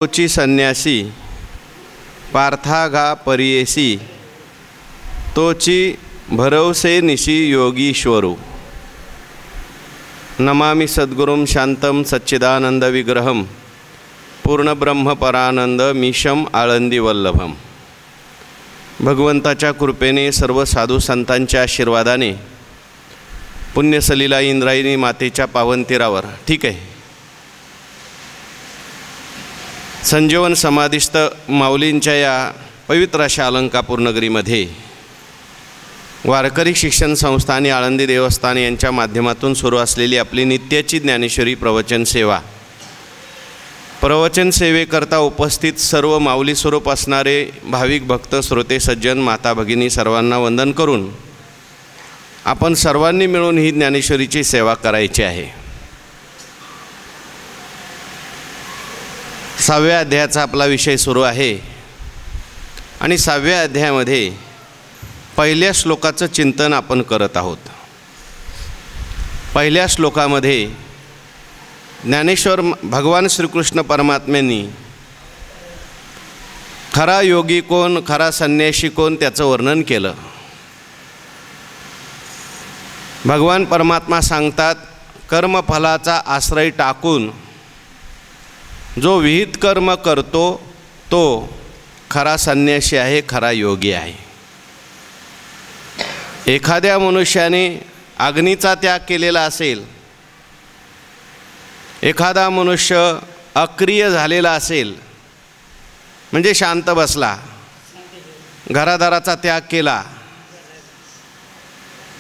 तोची संन्यासी पार्थागा परियेसी तोची भरवसे निशी योगीश्वरू। नमामि सद्गुरुं शांतं सच्चिदानंद विग्रहं पूर्णब्रह्म परानंद मीशम आळंदी वल्लभम। भगवंताच्या कृपेने सर्व साधू संतांच्या आशीर्वादाने पुण्यसलीला इंद्रायणी मातेच्या पावन तीरावर ठीक आहे संजीवन समाधिस्थ माऊलींच्या या पवित्र अशा अलंकापूर नगरीमध्ये वारकरी शिक्षण संस्था आणि आळंदी देवस्थान यांच्या माध्यमातून सुरू असलेली आपली नित्याची ज्ञानेश्वरी प्रवचन सेवा, प्रवचन सेवेकरता उपस्थित सर्व माऊली स्वरूप असणारे भाविक भक्त श्रोते सज्जन माता भगिनी सर्वांना वंदन करून आपण सर्वांनी मिळून ही ज्ञानेश्वरीची सेवा करायची आहे। 6व्या अध्यायाचा आपला विषय सुरू आहे आणि 6व्या अध्यायामध्ये पहिल्या श्लोकाचं चिंतन आपण करत आहोत। पहिल्या श्लोकामध्ये ज्ञानेश्वर भगवान श्रीकृष्ण परमात्म्यांनी खरा योगी कोण, खरा संन्यासी कोण त्याचं वर्णन केलं। भगवान परमात्मा सांगतात, कर्मफलाचा आश्रय टाकून जो विहित कर्म करतो तो खरा संन्यासी आहे, खरा योगी आहे। एखाद्या मनुष्याने अग्नीचा त्याग केलेला असेल, एखादा मनुष्य अक्रिय झालेला असेल म्हणजे शांत बसला, घरादाराचा त्याग केला।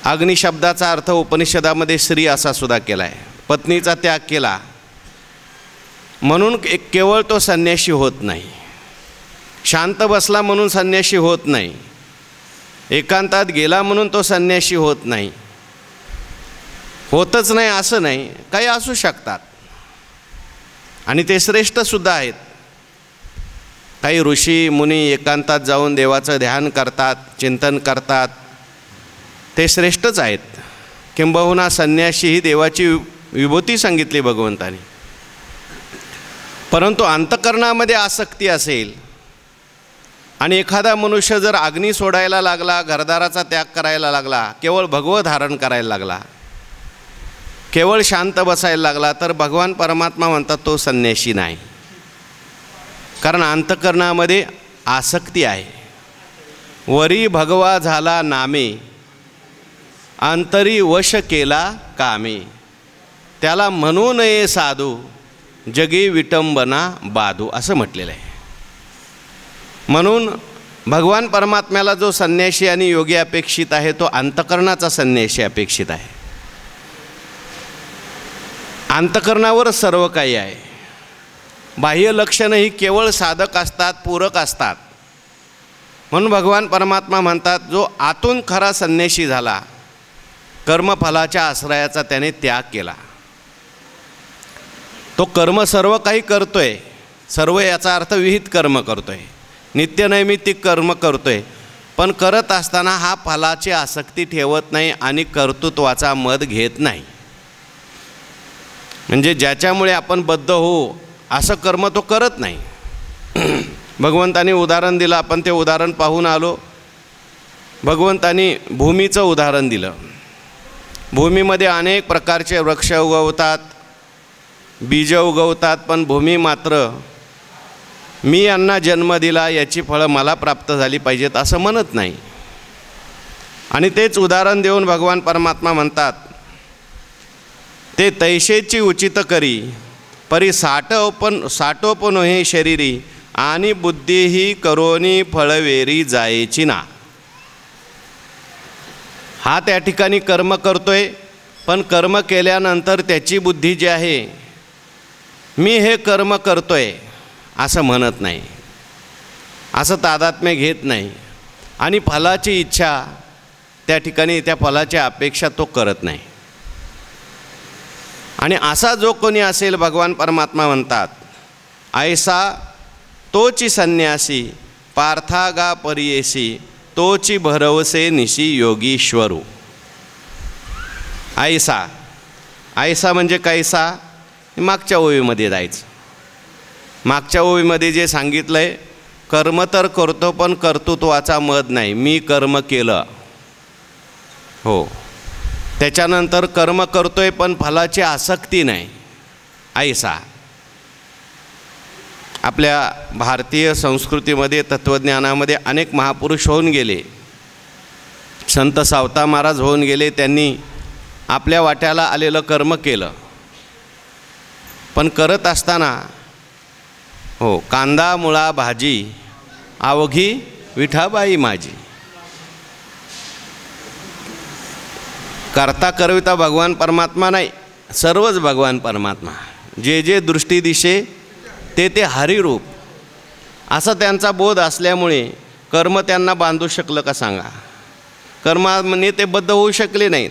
अग्नी शब्दाचा अर्थ उपनिषदामध्ये स्त्री असा सुद्धा केला आहे, पत्नीचा त्याग केला म्हणून केवळ तो संन्यासी होत नाही, शांत बसला म्हणून संन्यासी होत नाही, एकांतात गेला म्हणून तो संन्यासी होत नाही, होतच नाही असं नाही, काही असू शकतात आणि ते श्रेष्ठसुद्धा आहेत। काही ऋषी मुनी एकांतात जाऊन देवाचं ध्यान करतात, चिंतन करतात, ते श्रेष्ठच आहेत। किंबहुना संन्यासी ही देवाची विभूती सांगितली भगवंतानी। परंतु अंतःकरणामध्ये आसक्ती असेल आणि एखादा मनुष्य जर अग्नी सोडायला लागला, घरदाराचा त्याग करायला लागला, केवळ भगवत धारण करायला लागला, केवळ शांत बसायला लागला, तर भगवान परमात्मा म्हणतात तो संन्यासी नाही। कारण अंतःकरणामध्ये आसक्ती आहे। वरी भगवा झाला नामे, अंतरी वश केला कामे, त्याला म्हणू नये साधू, जगी विटंबना बाधू असं म्हटलेलं आहे। म्हणून भगवान परमात्म्याला जो संन्यासी आणि योगी अपेक्षित आहे तो अंतःकरणाचा संन्यासी अपेक्षित आहे। अंतःकरणावर सर्व काही आहे। बाह्य लक्षणं ही केवळ साधक असतात, पूरक असतात। म्हणून भगवान परमात्मा म्हणतात जो आतून खरा संन्यासी झाला, कर्मफलाच्या आश्रयाचा त्याने त्याग केला, तो कर्म सर्व काही करतोय, सर्व याचा अर्थ विहित कर्म करतोय, नित्यनैमित्तिक कर्म करतोय, पण करत असताना हा फलाची आसक्ती ठेवत नाही आणि कर्तृत्वाचा मद घेत नाही। म्हणजे ज्याच्यामुळे आपण बद्ध होऊ असं कर्म तो करत नाही। भगवंतानी उदाहरण दिलं, आपण ते उदाहरण पाहून आलो। भगवंतानी भूमीचं उदाहरण दिलं। भूमीमध्ये अनेक प्रकारचे वृक्ष उगवतात, बीज उगवतात, पण भूमी मात्र मी यांना जन्म दिला याची फळं मला प्राप्त झाली पाहिजेत असं म्हणत नाही। आणि तेच उदाहरण देऊन भगवान परमात्मा म्हणतात, ते तैसेची उचित करी परी साठोपण हे शरीरी, आणि बुद्धीही करोनी फळवेरी जायची ना। हा त्या ठिकाणी कर्म करतोय, पण कर्म केल्यानंतर त्याची बुद्धी जी आहे मी हे कर्म करतोय असं म्हणत नाही, असं तादात्म्य घेत नाही आणि फलाची इच्छा त्या ठिकाणी, त्या फलाची अपेक्षा तो करत नाही। आणि असा जो कोणी असेल भगवान परमात्मा म्हणतात, ऐसा तोची संन्यासी पार्थागा परियेसी तोची भरवसे निशी योगीश्वरू। ऐसा, ऐसा म्हणजे कैसा, मागच्या ओळीमध्ये जायचं। मागच्या ओळीमध्ये जे सांगितलं आहे, कर्म तर करतो पण कर्तृत्वाचा मद नाही, मी कर्म केलं. हो, त्याच्यानंतर कर्म करतोय पण फलाची आसक्ती नाही. ऐसा आपल्या भारतीय संस्कृतीमध्ये तत्त्वज्ञानामध्ये अनेक महापुरुष होऊन गेले. संत सावता महाराज होऊन गेले. त्यांनी आपल्या वाट्याला आलेलं कर्म केलं, पण करत असताना हो, कांदा मुळा भाजी अवघी विठाबाई माझी. करता करविता भगवान परमात्मा नाही, सर्वच भगवान परमात्मा. जे जे दृष्टी दिशे ते ते हरिरूप, असा त्यांचा बोध असल्यामुळे कर्म त्यांना बांधू शकलं का सांगा? कर्माने ते बद्ध होऊ शकले नाहीत.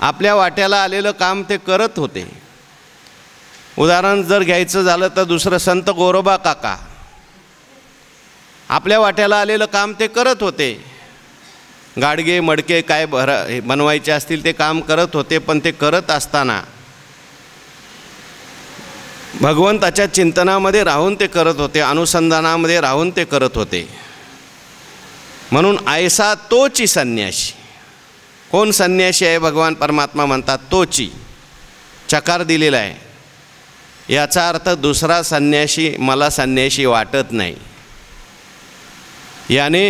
आपल्या वाट्याला आलेलं काम ते करत होते. उदाहरण जर घ्यायचं झालं तर दुसरं संत गोरोबा काका, आपल्या वाट्याला आलेलं काम ते करत होते. गाडगे मडके काय बनवायचे असतील ते काम करत होते, पण ते करत असताना भगवंताच्या चिंतनामध्ये राहून ते करत होते, अनुसंधानामध्ये राहून ते करत होते. म्हणून ऐसा तोची संन्यासी. कोण संन्यासी आहे? भगवान परमात्मा म्हणतात तोची. चकार दिलेला आहे. याचा अर्थ दुसरा संन्यासी मला संन्यासी वाटत नाही. याने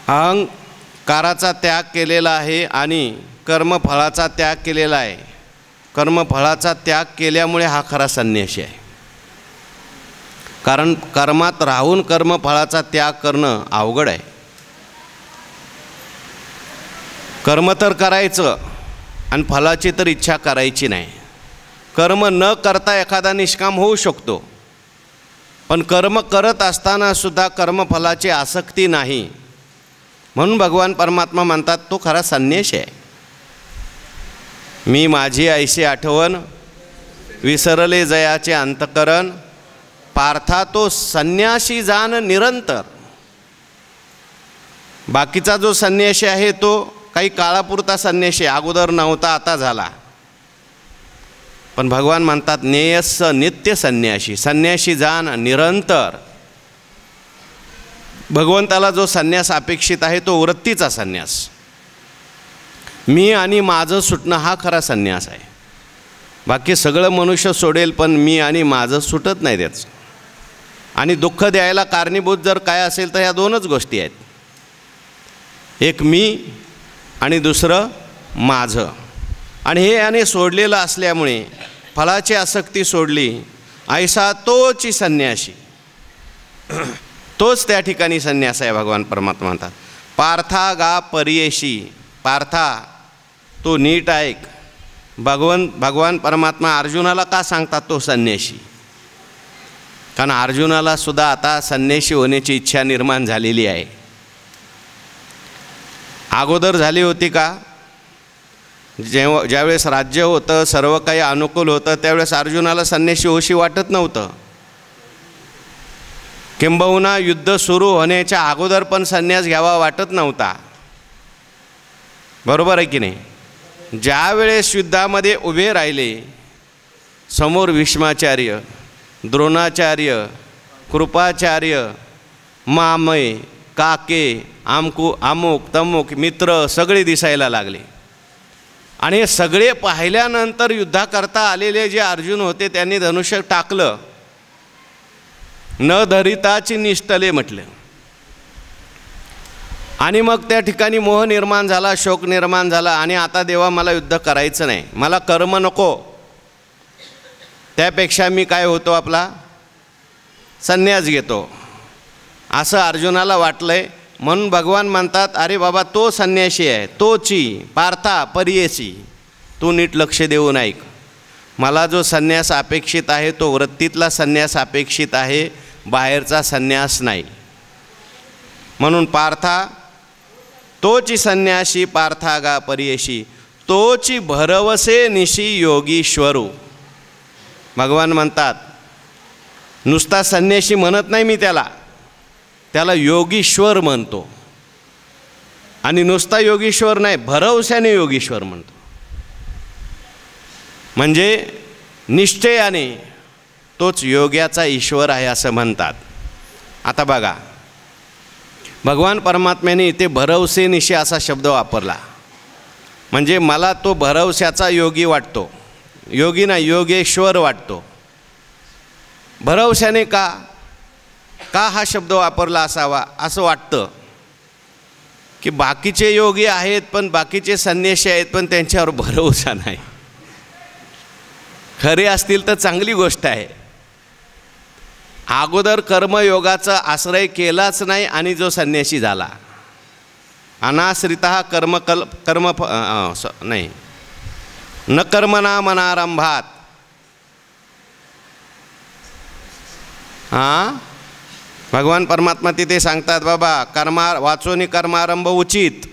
अहंकाराचा त्याग केलेला आहे आणि कर्मफळाचा त्याग केलेला आहे. कर्मफळाचा त्याग केल्यामुळे हा खरा संन्यासी आहे. कारण कर्मात राहून कर्मफळाचा त्याग करणं अवघड आहे. कर्म तर करायचं आणि फलाची तर इच्छा करायची नाही. कर्म न करता एखादा निष्काम होऊ शकतो, पण कर्म करत असताना सुद्धा कर्मफलाची आसक्ती नाही. म्हणून भगवान परमात्मा म्हणतात तो खरा संन्यासी आहे. मी माझी ऐशी आठवण विसरले जयाचे अंतकरण, पार्था तो संन्यासी जाण निरंतर. बाकीचा जो संन्यासी आहे तो काही काळापुरता संन्यासी, अगोदर नव्हता आता झाला. पण भगवान म्हणतात नेयस्स नित्य संन्यासी, संन्यासी जाण निरंतर. भगवंताला जो संन्यास अपेक्षित आहे तो वृत्तीचा संन्यास. मी आणि माझं सुटणं हा खरा संन्यास आहे. बाकी सगळं मनुष्य सोडेल, पण मी आणि माझं सुटत नाही त्याचं. आणि दुःख द्यायला कारणीभूत जर काय असेल तर ह्या दोनच गोष्टी आहेत. एक मी आणि दुसरं माझं. आणि हे याने सोडलेलं असल्यामुळे फलाची आसक्ती सोडली. ऐसा तोची संन्यासी, तोच त्या ठिकाणी संन्यास आहे. भगवान परमात्मा म्हणतात पार्था गा परियेशी. पार्था तो नीट ऐक. भगवान परमात्मा अर्जुनाला का सांगतात तो संन्यासी? कारण अर्जुनाला सुद्धा आता संन्यासी होण्याची इच्छा निर्माण झालेली आहे. अगोदर झाली होती का? ज्यावेळेस राज्य होतं, सर्व काही अनुकूल होतं, त्यावेळेस अर्जुनाला संन्यासी होशी वाटत नव्हतं. किंबहुना युद्ध सुरू होण्याच्या अगोदर पण संन्यास घ्यावा वाटत नव्हता. बरोबर आहे की नाही? ज्यावेळेस युद्धामध्ये उभे राहिले, समोर भीष्माचार्य, द्रोणाचार्य, कृपाचार्य, मामय, काके, अमुक तमुक मित्र सगळे दिसायला लागले. आणि हे सगळे पाहिल्यानंतर युद्धाकरता आलेले जे अर्जुन होते त्यांनी धनुष्य टाकलं. न धरिताची निष्ठले म्हटलं. आणि मग त्या ठिकाणी मोह निर्माण झाला, शोक निर्माण झाला. आणि आता देवा मला युद्ध करायचं नाही, मला कर्म नको, त्यापेक्षा मी काय होतो आपला संन्यास घेतो, असं अर्जुनाला वाटलंय. म्हणून भगवान म्हणतात अरे बाबा तो संन्यासी आहे, तोची पार्था परियेसी. तू नीट लक्ष देऊन ऐक. मला जो संन्यास अपेक्षित आहे तो वृत्तीतला संन्यास अपेक्षित आहे, बाहेरचा संन्यास नाही. म्हणून पार्था तोची संन्यासी पार्था गा परियेशी, तोची भरवसे निशी योगीश्वरू. भगवान म्हणतात नुसता संन्यासी म्हणत नाही मी त्याला योगीश्वर म्हणतो. आणि नुसता योगीश्वर नाही, भरवशाने योगीश्वर म्हणतो. म्हणजे निश्चयाने तोच योग्याचा ईश्वर आहे असं म्हणतात. आता बघा, भगवान परमात्म्याने इथे भरवसेनिशी असा शब्द वापरला. म्हणजे मला तो भरवशाचा योगी वाटतो, योगी ना योगेश्वर वाटतो. भरवशाने का हा शब्द वापरला असावा असं वाटतं की बाकीचे योगी आहेत, पण बाकीचे संन्यासी आहेत, पण त्यांच्यावर भरवसा नाही. खरे असतील तर चांगली गोष्ट आहे. अगोदर कर्मयोगाचा आश्रय केलाच नाही आणि जो संन्यासी झाला, अनाश्रितः नाही न कर्मणा मनारंभात. भगवान परमात्मा तिथे सांगतात, बाबा वाचोनी कर्मारंभ उचित,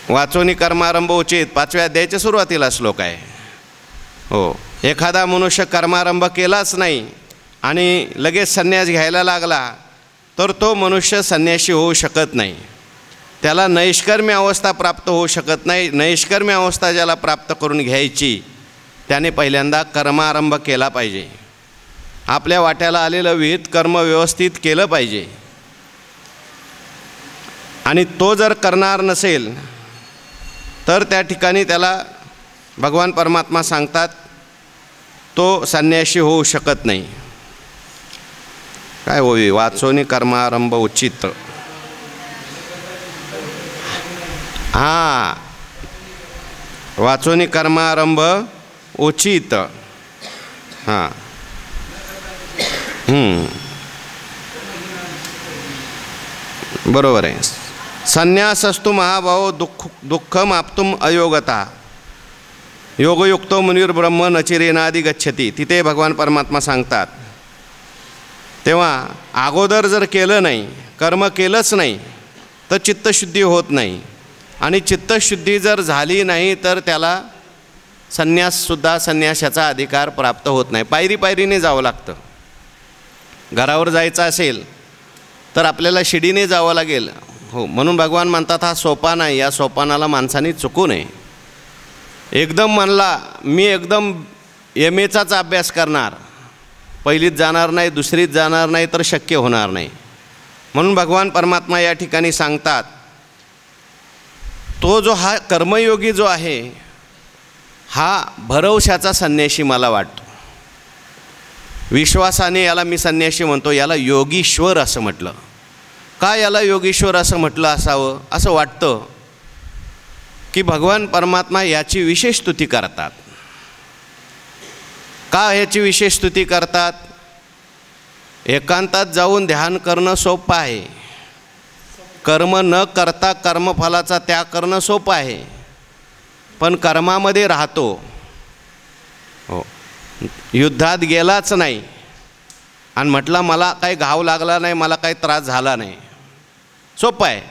वाचोनी कर्मारंभ उचित. 5व्या अध्यायाच्या सुरुवातीला श्लोक आहे. हो, एखादा मनुष्य कर्मारंभ केलाच नाही आणि लगेच संन्यास घ्यायला लागला तर तो मनुष्य संन्यासी होऊ शकत नाही. त्याला नैष्कर्म्य अवस्था प्राप्त होऊ शकत नाही. नैष्कर्म्य अवस्था ज्याला प्राप्त करून घ्यायची त्याने पहिल्यांदा कर्मारंभ केला पाहिजे. आपल्या वाट्याला आलेलं विहित कर्म व्यवस्थित केलं पाहिजे. आणि तो जर करणार नसेल तर त्या ठिकाणी त्याला भगवान परमात्मा सांगतात तो संन्यासी होऊ शकत नाही. काय होई, वाचोनी कर्मारंभ उचित. वाचोनी कर्मारंभ उचित. बरोबर आहे. संन्यासस्तु महाभाव दुःखम आप्तुम अयोगता योगयुक्तो मुनिर्ब्रह्म नचिरेनादि गच्छति. तिथे भगवान परमात्मा सांगतात. तेव्हा अगोदर जर केलं नाही, कर्म केलंच नाही तर चित्तशुद्धी होत नाही. आणि चित्तशुद्धी जर झाली नाही तर त्याला संन्याससुद्धा संन्यासाचा अधिकार प्राप्त होत नाही. पायरी पायरीने जावं लागतं. घरावर जायचं असेल तर आपल्याला शिडीने जावं लागेल. हो, म्हणून भगवान म्हणतात हा सोपान आहे, या सोपानाला माणसाने चुकू नये. एकदम म्हणला मी एकदम MAचाच अभ्यास करणार, पहिलीत जाणार नाही, दुसरीत जाणार नाही, तर शक्य होणार नाही. म्हणून भगवान परमात्मा या ठिकाणी सांगतात तो जो हा कर्मयोगी जो आहे हा भरवशाचा संन्यासी मला वाटतो. विश्वासाने याला मी संन्यासी म्हणतो. याला योगीश्वर असं म्हटलं. का याला योगीश्वर असं म्हटलं असावं असं वाटतं की भगवान परमात्मा याची विशेष स्तुती करतात. का याची विशेष स्तुती करतात? एकांतात जाऊन ध्यान करणं सोपं आहे. कर्म न करता कर्मफलाचा त्याग करणं सोपं आहे. पण कर्मामध्ये राहतो, हो, युद्धात गेलाच नाही आणि म्हटलं मला काही घाव लागला नाही, मला काही त्रास झाला नाही, सोपं आहे.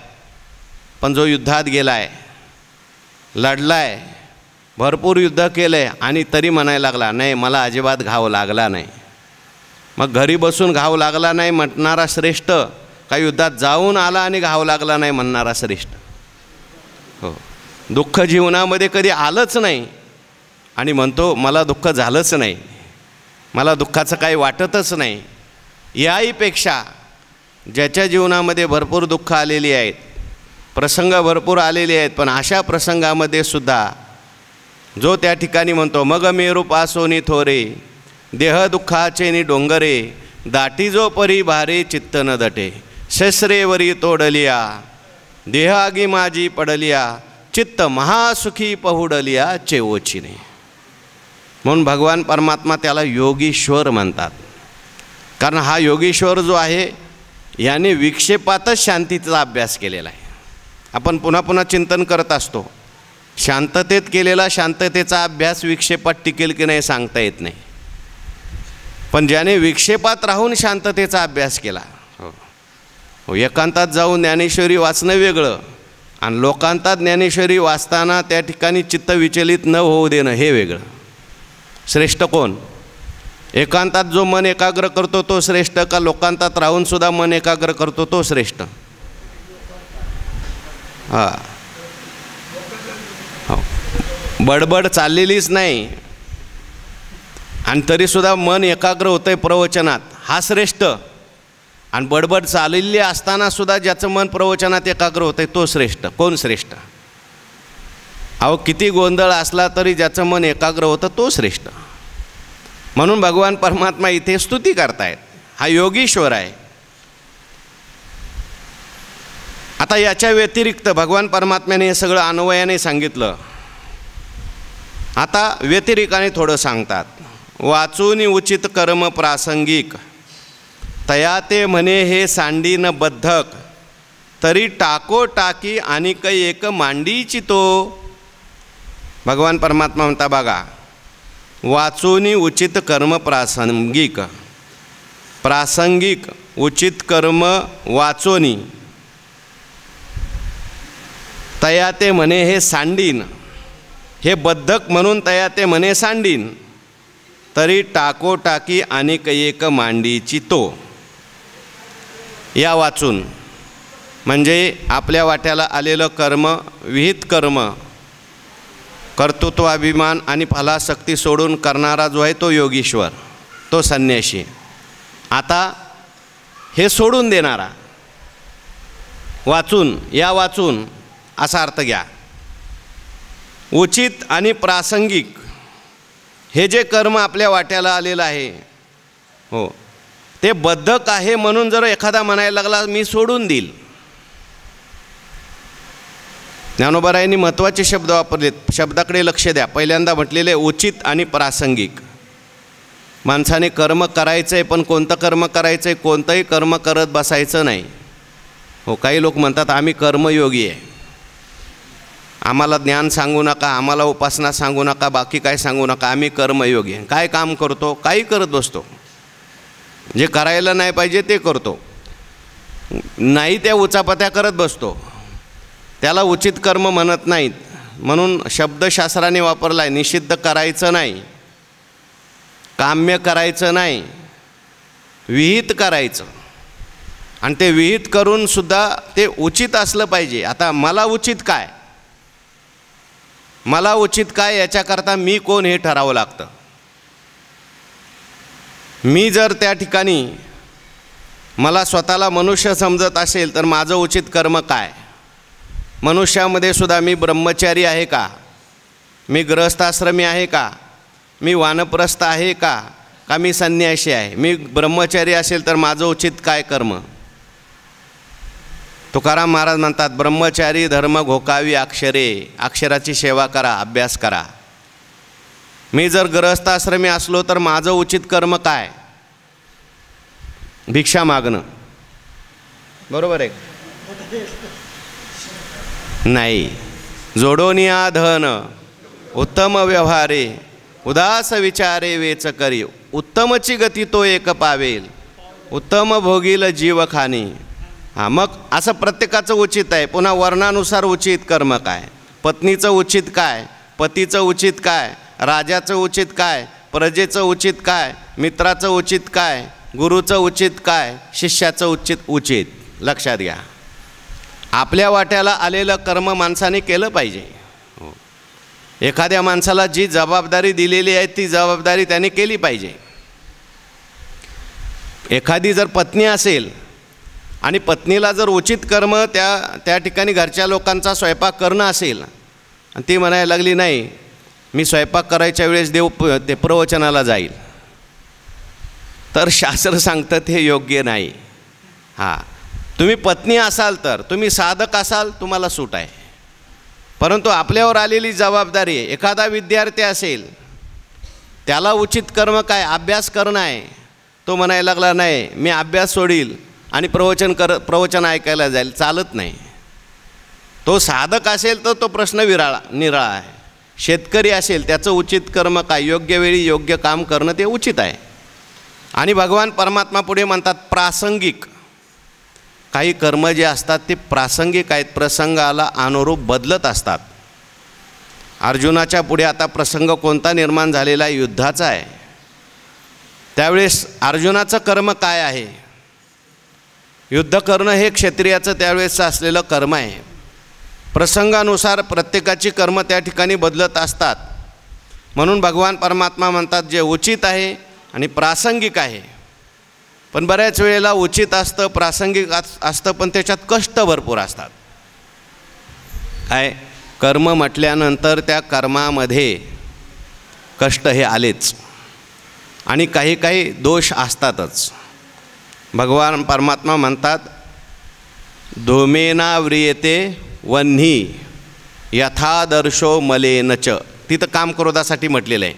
पण जो युद्धात गेला आहे, लढला आहे, भरपूर युद्ध केलं आहे आणि तरी म्हणायला लागला नाही मला अजिबात घाव लागला नाही, मग घरी बसून घाव लागला नाही म्हणणारा श्रेष्ठ का युद्धात जाऊन आला आणि घाव लागला नाही म्हणणारा श्रेष्ठ? हो, दुःख जीवनामध्ये कधी आलंच नाही आणि म्हणतो मला दुःख झालंच नाही, मला दुःखाचं काही वाटतच नाही. याहीपेक्षा ज्याच्या जीवनामध्ये भरपूर दुःख आलेली आहेत, प्रसंग भरपूर आलेले आहेत, पण अशा प्रसंगामध्ये सुद्धा जो त्या ठिकाणी म्हणतो मग मेरू पासोनी थोरे देह दुःखाचे नि डोंगरे दाटी जो परी भारे चित्त न दटे शस्त्रेवरी तोडलिया देह आगी माझी पडलिया चित्त महासुखी पहुडलिया चेवोचिने. म्हणून भगवान परमात्मा त्याला योगीश्वर म्हणतात. कारण हा योगीश्वर जो आहे याने विक्षेपातच शांतीचा अभ्यास केलेला आहे. आपण पुन्हा पुन्हा चिंतन करत असतो. शांततेत केलेला शांततेचा अभ्यास विक्षेपात टिकेल की नाही सांगता येत नाही. पण ज्याने विक्षेपात राहून शांततेचा अभ्यास केला, हो, एकांतात जाऊन ज्ञानेश्वरी वाचणं वेगळं आणि लोकांतात ज्ञानेश्वरी वाचताना त्या ठिकाणी चित्त विचलित न होऊ देणं हे वेगळं. श्रेष्ठ कोण? एकांतात जो मन एकाग्र करतो तो श्रेष्ठ का लोकांतात राहून सुद्धा मन एकाग्र करतो तो श्रेष्ठ? हां, हो, बडबड चाललेलीच नाही. आणि तरीसुद्धा मन एकाग्र होतं आहे प्रवचनात, हा श्रेष्ठ. आणि बडबड चाललेली असतानासुद्धा ज्याचं मन प्रवचनात एकाग्र होतं आहे तो श्रेष्ठ. कोण श्रेष्ठ? अहो किती गोंधळ असला तरी ज्याचं मन एकाग्र होतं तो श्रेष्ठ. म्हणून भगवान परमात्मा इथे स्तुती करतायत, हा योगीश्वर आहे. आता याच्या व्यतिरिक्त भगवान परमात्म्याने हे सगळं अन्वयाने सांगितलं. आता व्यतिरिकाने थोडं सांगतात. वाचून उचित कर्म प्रासंगिक, तया ते म्हणे हे सांडी न बद्धक, तरी टाको टाकी आणि कै एक मांडीची तो. भगवान परमात्मा म्हणता बघा, वाचून उचित कर्म प्रासंगिक, प्रासंगिक उचित कर्म वाचोनी, तया ते म्हणे हे सांडीन, हे बद्धक म्हणून तया ते म्हणे सांडीन, तरी टाको टाकी आणि एक मांडीची तो. या वाचून म्हणजे आपल्या वाट्याला आलेलं कर्म, विहित कर्म, कर्तृत्वाभिमान आणि फलासक्ती सोडून करणारा जो आहे तो योगीश्वर, तो संन्यासी. आता हे सोडून देणारा. वाचून, या वाचून असा अर्थ घ्या. उचित आणि प्रासंगिक हे जे कर्म आपल्या वाट्याला आलेलं आहे, हो, ते बद्धक आहे म्हणून जर एखादा म्हणायला लागला मी सोडून देईल. ज्ञानोबारायांनी महत्त्वाचे शब्द वापरलेत, शब्दाकडे लक्ष द्या. पहिल्यांदा म्हटलेले उचित आणि प्रासंगिक. माणसाने कर्म करायचं आहे, पण कोणतं कर्म करायचं आहे? कोणतंही कर्म करत बसायचं नाही. हो, काही लोक म्हणतात आम्ही कर्मयोगी आहे, आम्हाला ज्ञान सांगू नका, आम्हाला उपासना सांगू नका, बाकी काय सांगू नका, आम्ही कर्मयोगी आहे. काय काम करतो? काही करत बसतो. जे करायला नाही पाहिजे ते करतो, नाही त्या उचापत्या करत बसतो. त्याला उचित कर्म म्हणत नाहीत. म्हणून शब्दशास्त्राने वापरला आहे, निषिद्ध करायचं नाही, काम्य करायचं नाही, विहित करायचं. आणि ते विहित करूनसुद्धा ते उचित असलं पाहिजे. आता मला उचित काय, मला उचित काय याच्याकरता मी कोण हे ठरावं लागतं. मी जर त्या ठिकाणी मला स्वतःला मनुष्य समजत असेल तर माझं उचित कर्म काय? मनुष्यामध्ये सुद्धा मी ब्रह्मचारी आहे का, मी गृहस्थाश्रमी आहे का, मी वानप्रस्थ आहे का, का मी संन्यासी आहे? मी ब्रह्मचारी असेल तर माझं उचित काय कर्म? तुकाराम महाराज म्हणतात ब्रह्मचारी धर्म घोकावी अक्षरे, अक्षराची सेवा करा, अभ्यास करा. मी जर गृहस्थाश्रमी असलो तर माझं उचित कर्म काय? भिक्षा मागणं, बरोबर आहे नाही? जोडोनिया धन उत्तम व्यवहारे, उदास विचारे वेच करी, उत्तमची गती तो एक पावेल, उत्तम भोगील जीव खाणी. हां, मग असं प्रत्येकाचं उचित आहे. पुन्हा वर्णानुसार उचित कर्म काय? पत्नीचं उचित काय, पतीचं उचित काय, राजाचं उचित काय, प्रजेचं उचित काय, मित्राचं उचित काय, गुरुचं उचित काय, शिष्याचं उचित. लक्षात घ्या, आपल्या वाट्याला आलेलं कर्म माणसाने केलं पाहिजे. एखाद्या माणसाला जी जबाबदारी दिलेली आहे ती जबाबदारी त्याने केली पाहिजे. एखादी जर पत्नी असेल आणि पत्नीला जर उचित कर्म त्या ठिकाणी घरच्या लोकांचा स्वयंपाक करणं असेल आणि ती म्हणायला लागली नाही मी स्वयंपाक करायच्या वेळेस ते प्रवचनाला जाईल, तर शास्त्र सांगतं ते योग्य नाही. हां, तुम्ही पत्नी असाल तर, तुम्ही साधक असाल तुम्हाला सूट आहे, परंतु आपल्यावर आलेली जबाबदारी आहे. एखादा विद्यार्थी असेल त्याला उचित कर्म काय? अभ्यास करणं आहे. तो म्हणायला लागला नाही मी अभ्यास सोडील आणि प्रवचन ऐकायला जाईल, चालत नाही. तो साधक असेल तर तो प्रश्न निराळा आहे. शेतकरी असेल त्याचं उचित कर्म काय? योग्य वेळी योग्य काम करणं ते उचित आहे. आणि भगवान परमात्मा पुढे म्हणतात प्रासंगिक. काही कर्म जे असतात ते प्रासंगिक आहेत, प्रसंगाला अनुरूप बदलत असतात. अर्जुनाच्या पुढे आता प्रसंग कोणता निर्माण झालेला आहे? युद्धाचा आहे. त्यावेळेस अर्जुनाचं कर्म काय आहे? युद्ध करणं हे क्षत्रियाचं त्यावेळेसचं असलेलं कर्म आहे. प्रसंगानुसार प्रत्येकाची कर्म त्या ठिकाणी बदलत असतात. म्हणून भगवान परमात्मा म्हणतात जे उचित आहे आणि प्रासंगिक आहे. पण बऱ्याच वेळेला उचित असतं, प्रासंगिक असतं, पण त्याच्यात कष्ट भरपूर असतात. काय कर्म म्हटल्यानंतर त्या कर्मामध्ये कष्ट हे आलेच आणि काही काही दोष असतातच. भगवान परमात्मा म्हणतात धूमेना व्रियते वह्नी यथादर्शो मलेनच. तिथं काम क्रोधासाठी म्हटलेलं आहे.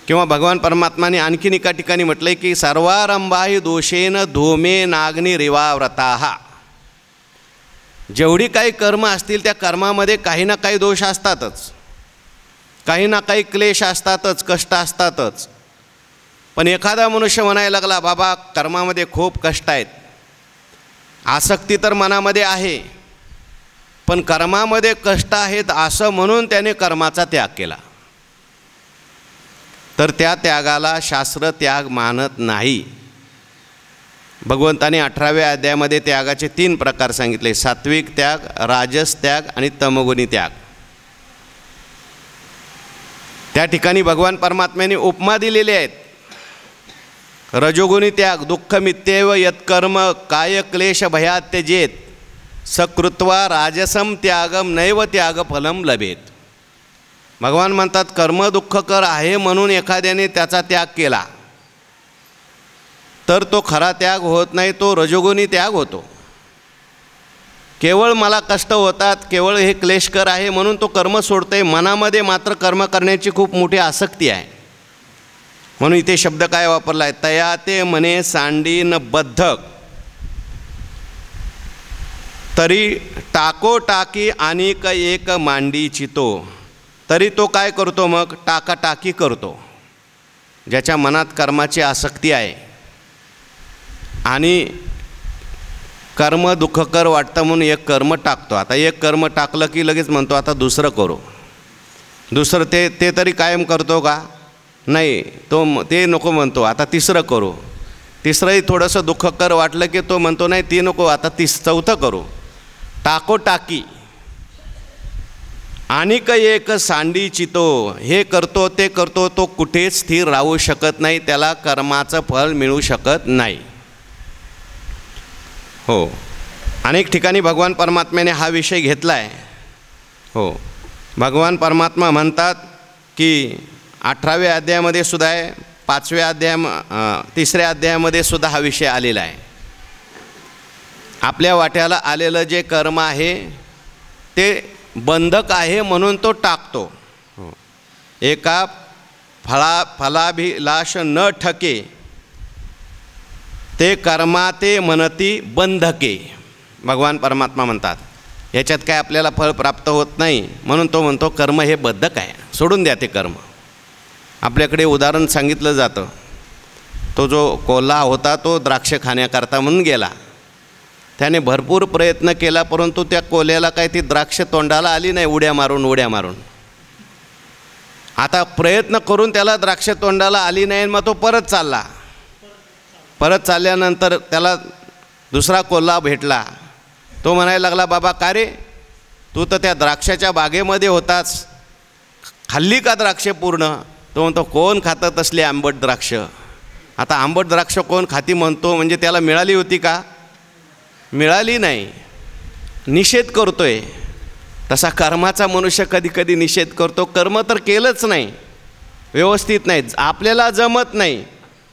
किंवा भगवान परमात्माने आणखीन एका ठिकाणी म्हटलं आहे की सर्वारंभाही दोषेन धूमे नाग्नी रिवाव्रताः. जेवढी काही कर्म असतील त्या कर्मामध्ये काही ना काही दोष असतातच, काही ना काही क्लेश असतातच, कष्ट असतातच. पण एखादा मनुष्य म्हणायला लागला बाबा कर्मामध्ये खूप कष्ट आहेत, आसक्ती तर मनामध्ये आहे, पण कर्मामध्ये कष्ट आहेत असं म्हणून त्याने कर्माचा त्याग केला, तर त्या त्यागाला शास्त्र त्याग मानत नाही. भगवंताने 18व्या अध्यायामध्ये त्यागाचे 3 प्रकार सांगितले: सात्विक त्याग, राजस त्याग आणि तमोगुणी त्याग. त्या ठिकाणी भगवान परमात्म्याने उपमा दिलेली आहेत. रजोगुणी त्याग दुःखमित्येव यत्कर्म काय क्लेश भयात त्यजेत सकृत्वा राजसम त्यागम नैव त्यागफलम लभेत. भगवान म्हणतात कर्म दुःखकर आहे म्हणून एखाद्याने त्याचा त्याग केला तर तो खरा त्याग होत नाही, तो रजोगुणी त्याग होतो. केवळ मला कष्ट होतात, केवळ हे क्लेशकर आहे म्हणून तो कर्म सोडते, मनामध्ये मात्र कर्म करण्याची खूप मोठी आसक्ती आहे. म्हणून इथे शब्द काय वापरला आहे? तया ते मने सांडीन बद्धक तरी टाको टाकी अनेक एक मांडी चितो. तरी तो काय करतो? मग टाकाटाकी करतो. ज्याच्या मनात कर्माची आसक्ती आहे आणि कर्म दुःखकर वाटतं म्हणून एक कर्म टाकतो. आता एक कर्म टाकलं की लगेच म्हणतो आता दुसरं करू. दुसरं ते तरी कायम करतो का? नाही, तो ते नको म्हणतो आता तिसरं करू. तिसरंही थोडंसं दुःखकर वाटलं की तो म्हणतो नाही ती नको आता चौथं करू. टाकोटाकी आणिक एक सांडी चितो. हे करतो ते करतो, तो कुठेच स्थिर राहू शकत नाही, त्याला कर्माचं फळ मिळू शकत नाही. हो, अनेक ठिकाणी भगवान परमात्म्याने हा विषय घेतला आहे. हो, भगवान परमात्मा म्हणतात की 18व्या अध्यायामध्ये सुद्धा आहे, 5व्या तिसऱ्या अध्यायामध्ये सुद्धा हा विषय आलेला आहे. आपल्या वाट्याला आलेलं जे कर्म आहे ते बंधक आहे म्हणून तो टाकतो. एका फलाभिलाष न ठके ते कर्मा ते मनती बंधके. भगवान परमात्मा म्हणतात याच्यात काय आपल्याला फळ प्राप्त होत नाही म्हणून तो म्हणतो कर्म हे बंधक आहे, सोडून द्या ते कर्म. आपल्याकडे उदाहरण सांगितलं जातं, तो जो कोल्हा होता तो द्राक्ष खाण्याकरता म्हणून गेला. त्याने भरपूर प्रयत्न केला परंतु त्या कोल्ह्याला काय ती द्राक्ष तोंडाला आली नाही, उड्या मारून. आता प्रयत्न करून त्याला द्राक्ष तोंडाला आली नाही, मग तो परत चालला. परत चालल्यानंतर त्याला दुसरा कोल्हा भेटला. तो म्हणायला लागला बाबा का रे, तू तर त्या द्राक्षाच्या बागेमध्ये होतास, खाल्ली का द्राक्ष पूर्ण? तो म्हणतो कोण खातं तसली आंबट द्राक्ष. आता आंबट द्राक्ष कोण खाती म्हणतो म्हणजे त्याला मिळाली होती का? मिळाली नाही, निषेध करतोय. तसा कर्माचा मनुष्य कधी कधी निषेध करतो. कर्म तर केलंच नाही, व्यवस्थित नाही, आपल्याला जमत नाही,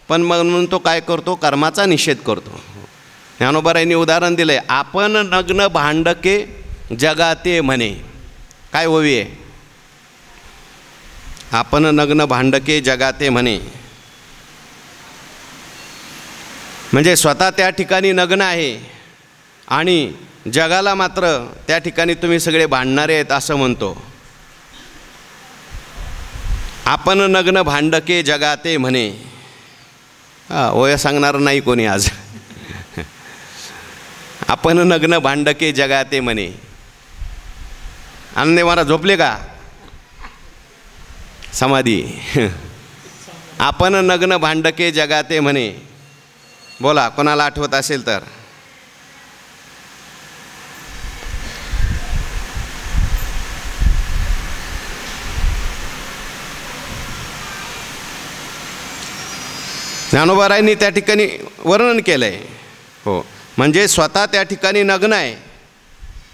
पण म्हणून तो काय करतो? कर्माचा निषेध करतो. ज्ञानोबारायांनी उदाहरण दिलं आहे, आपण नग्न भांडके जगाते म्हणे. काय ओवी आहे? आपण नग्न भांडके जगाते म्हणे, म्हणजे स्वतः त्या ठिकाणी नग्न आहे आणि जगाला मात्र त्या ठिकाणी तुम्ही सगळे भांडणारे आहेत असं म्हणतो. आपण नग्न भांडके जगाते म्हणे. ओया सांगणार नाही कोणी आज. आपण नग्न भांडके जगाते म्हणे. आनंदे महाराज झोपले का? समाधी. आपण नग्न भांडके जगाते म्हणे. बोला कोणाला आठवत असेल तर. ज्ञानोबारायांनी त्या ठिकाणी वर्णन केलं आहे. हो, म्हणजे स्वतः त्या ठिकाणी नग्न आहे,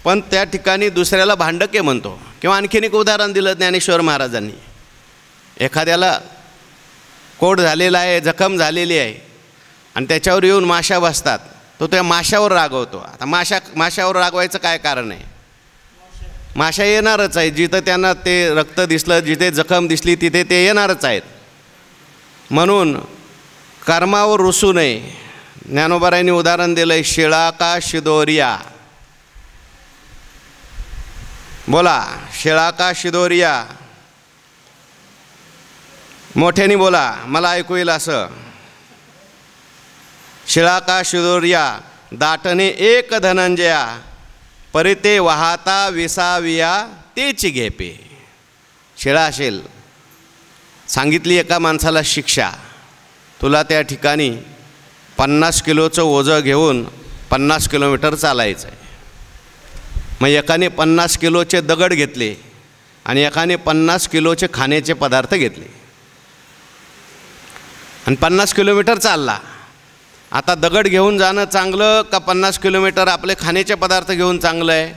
पण त्या ठिकाणी दुसऱ्याला भांडके म्हणतो. किंवा आणखीन एक उदाहरण दिलं ज्ञानेश्वर महाराजांनी. एखाद्याला कोड झालेला आहे, जखम झालेली आहे आणि त्याच्यावर येऊन माशा बसतात, तो त्या माशावर रागवतो. आता माशावर रागवायचं काय कारण आहे? माशा येणारच आहे. जिथं त्यांना ते रक्त दिसलं, जिथे जखम दिसली, तिथे ते येणारच आहेत. म्हणून कर्मावर रुसू नये. ज्ञानोबारायांनी उदाहरण दिलं आहे, शिळा का शिदोरिया. बोला, शिळा का शिदोरिया. मोठ्याने बोला, मला ऐकू येईल असं. शिळा का शिदोरिया दाटणे एक धनंजया, परिते वाहता विसाविया तेची घेपे. शिळा असेल, सांगितली एका माणसाला शिक्षा, तुला त्या ठिकाणी 50 किलोचं ओझं घेऊन 50 किलोमीटर चालायचं आहे. मग एकाने 50 किलोचे दगड घेतले आणि एकाने 50 किलोचे खाण्याचे पदार्थ घेतले आणि 50 किलोमीटर चालला. आता दगड घेऊन जाणं चांगलं का 50 किलोमीटर आपले खाण्याचे पदार्थ घेऊन चांगलं आहे?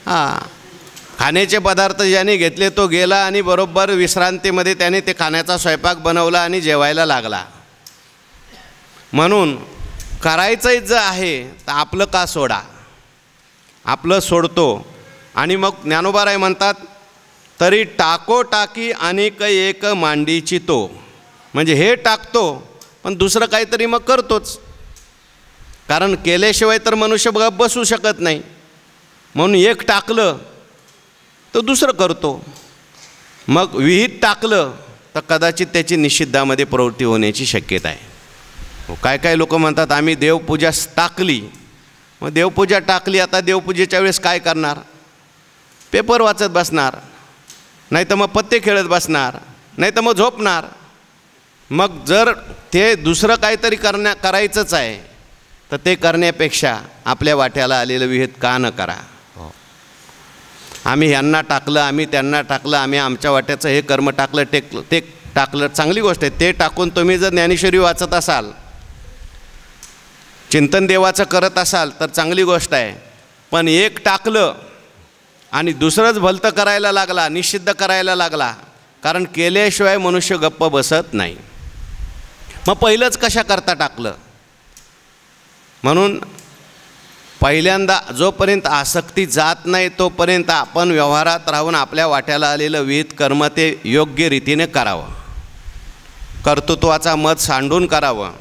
हां, खाण्याचे पदार्थ ज्याने घेतले तो गेला आणि बरोबर विश्रांतीमध्ये त्याने ते खाण्याचा स्वयंपाक बनवला आणि जेवायला लागला. म्हणून करायचंच जर आहे तर आपलं का सोडा? आपलं सोडतो. आणि मग ज्ञानोबाराय म्हणतात, तरी टाको टाकी अनेक एक मांडीची तो. म्हणजे हे टाकतो पण दुसरं काहीतरी मग करतोच, कारण केल्याशिवाय तर मनुष्य बसू शकत नाही. म्हणून एक टाकलं तर दुसरं करतो. मग विहित टाकलं तर कदाचित त्याची निषिद्धामध्ये प्रवृत्ती होण्याची शक्यता आहे. काय काय लोक म्हणतात आम्ही देवपूजा टाकली. मग देवपूजा टाकली, आता देवपूजेच्या वेळेस काय करणार? पेपर वाचत बसणार, नाही तर मग पत्ते खेळत बसणार, नाही तर मग झोपणार. मग जर ते दुसरं काहीतरी करायचंच आहे तर ते करण्यापेक्षा आपल्या वाट्याला आलेलं विहित का न करा? आम्ही ह्यांना टाकलं, आम्ही त्यांना टाकलं, आम्ही आमच्या वाट्याचं हे कर्म टाकलं, ते टाकलं, चांगली गोष्ट आहे. ते टाकून तुम्ही जर ज्ञानेश्वरी वाचत असाल, चिंतन देवाचं करत असाल तर चांगली गोष्ट आहे. पण एक टाकलं आणि दुसरंच भलतं करायला लागला, निषिद्ध करायला लागला, कारण केल्याशिवाय मनुष्य गप्प बसत नाही. मग पहिलंच कशा करता टाकलं? म्हणून पहिल्यांदा जोपर्यंत आसक्ती जात नाही तोपर्यंत आपण व्यवहारात राहून आपल्या वाट्याला आलेलं विहित कर्म ते योग्य रीतीने करावं. कर्तृत्वाचा मत सांडून करावं,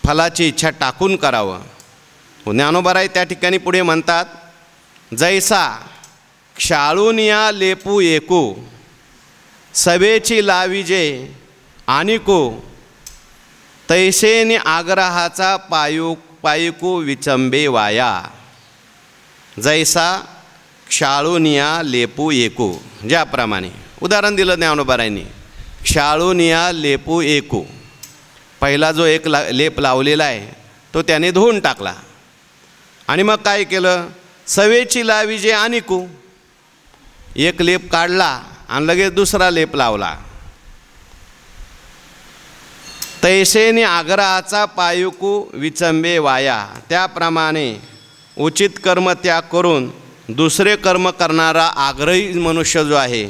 फलाची इच्छा टाकून करावं. ज्ञानोबाराय त्या ठिकाणी पुढे म्हणतात, जैसा क्षाळूनिया लेपू एकू, सवेची लाविजे आनिको, तैसेने आग्रहाचा पायकू विचंबे वाया. जैसा क्षाळूनिया लेपू एकू, ज्याप्रमाणे उदाहरण दिलं ज्ञानोबारायांनी, क्षाळूनिया लेपू एकू. पहिला जो एक लेप लावलेला आहे तो त्याने धुवून टाकला आणि मग काय केलं? सवेची लाविजे आनिकू, एक लेप काढला आणि लगेच दुसरा लेप लावला. तैसेने आग्रहाचा पायकू विचंबे वाया. त्याप्रमाणे उचित कर्म त्याग करून दुसरे कर्म करणारा आग्रही मनुष्य जो आहे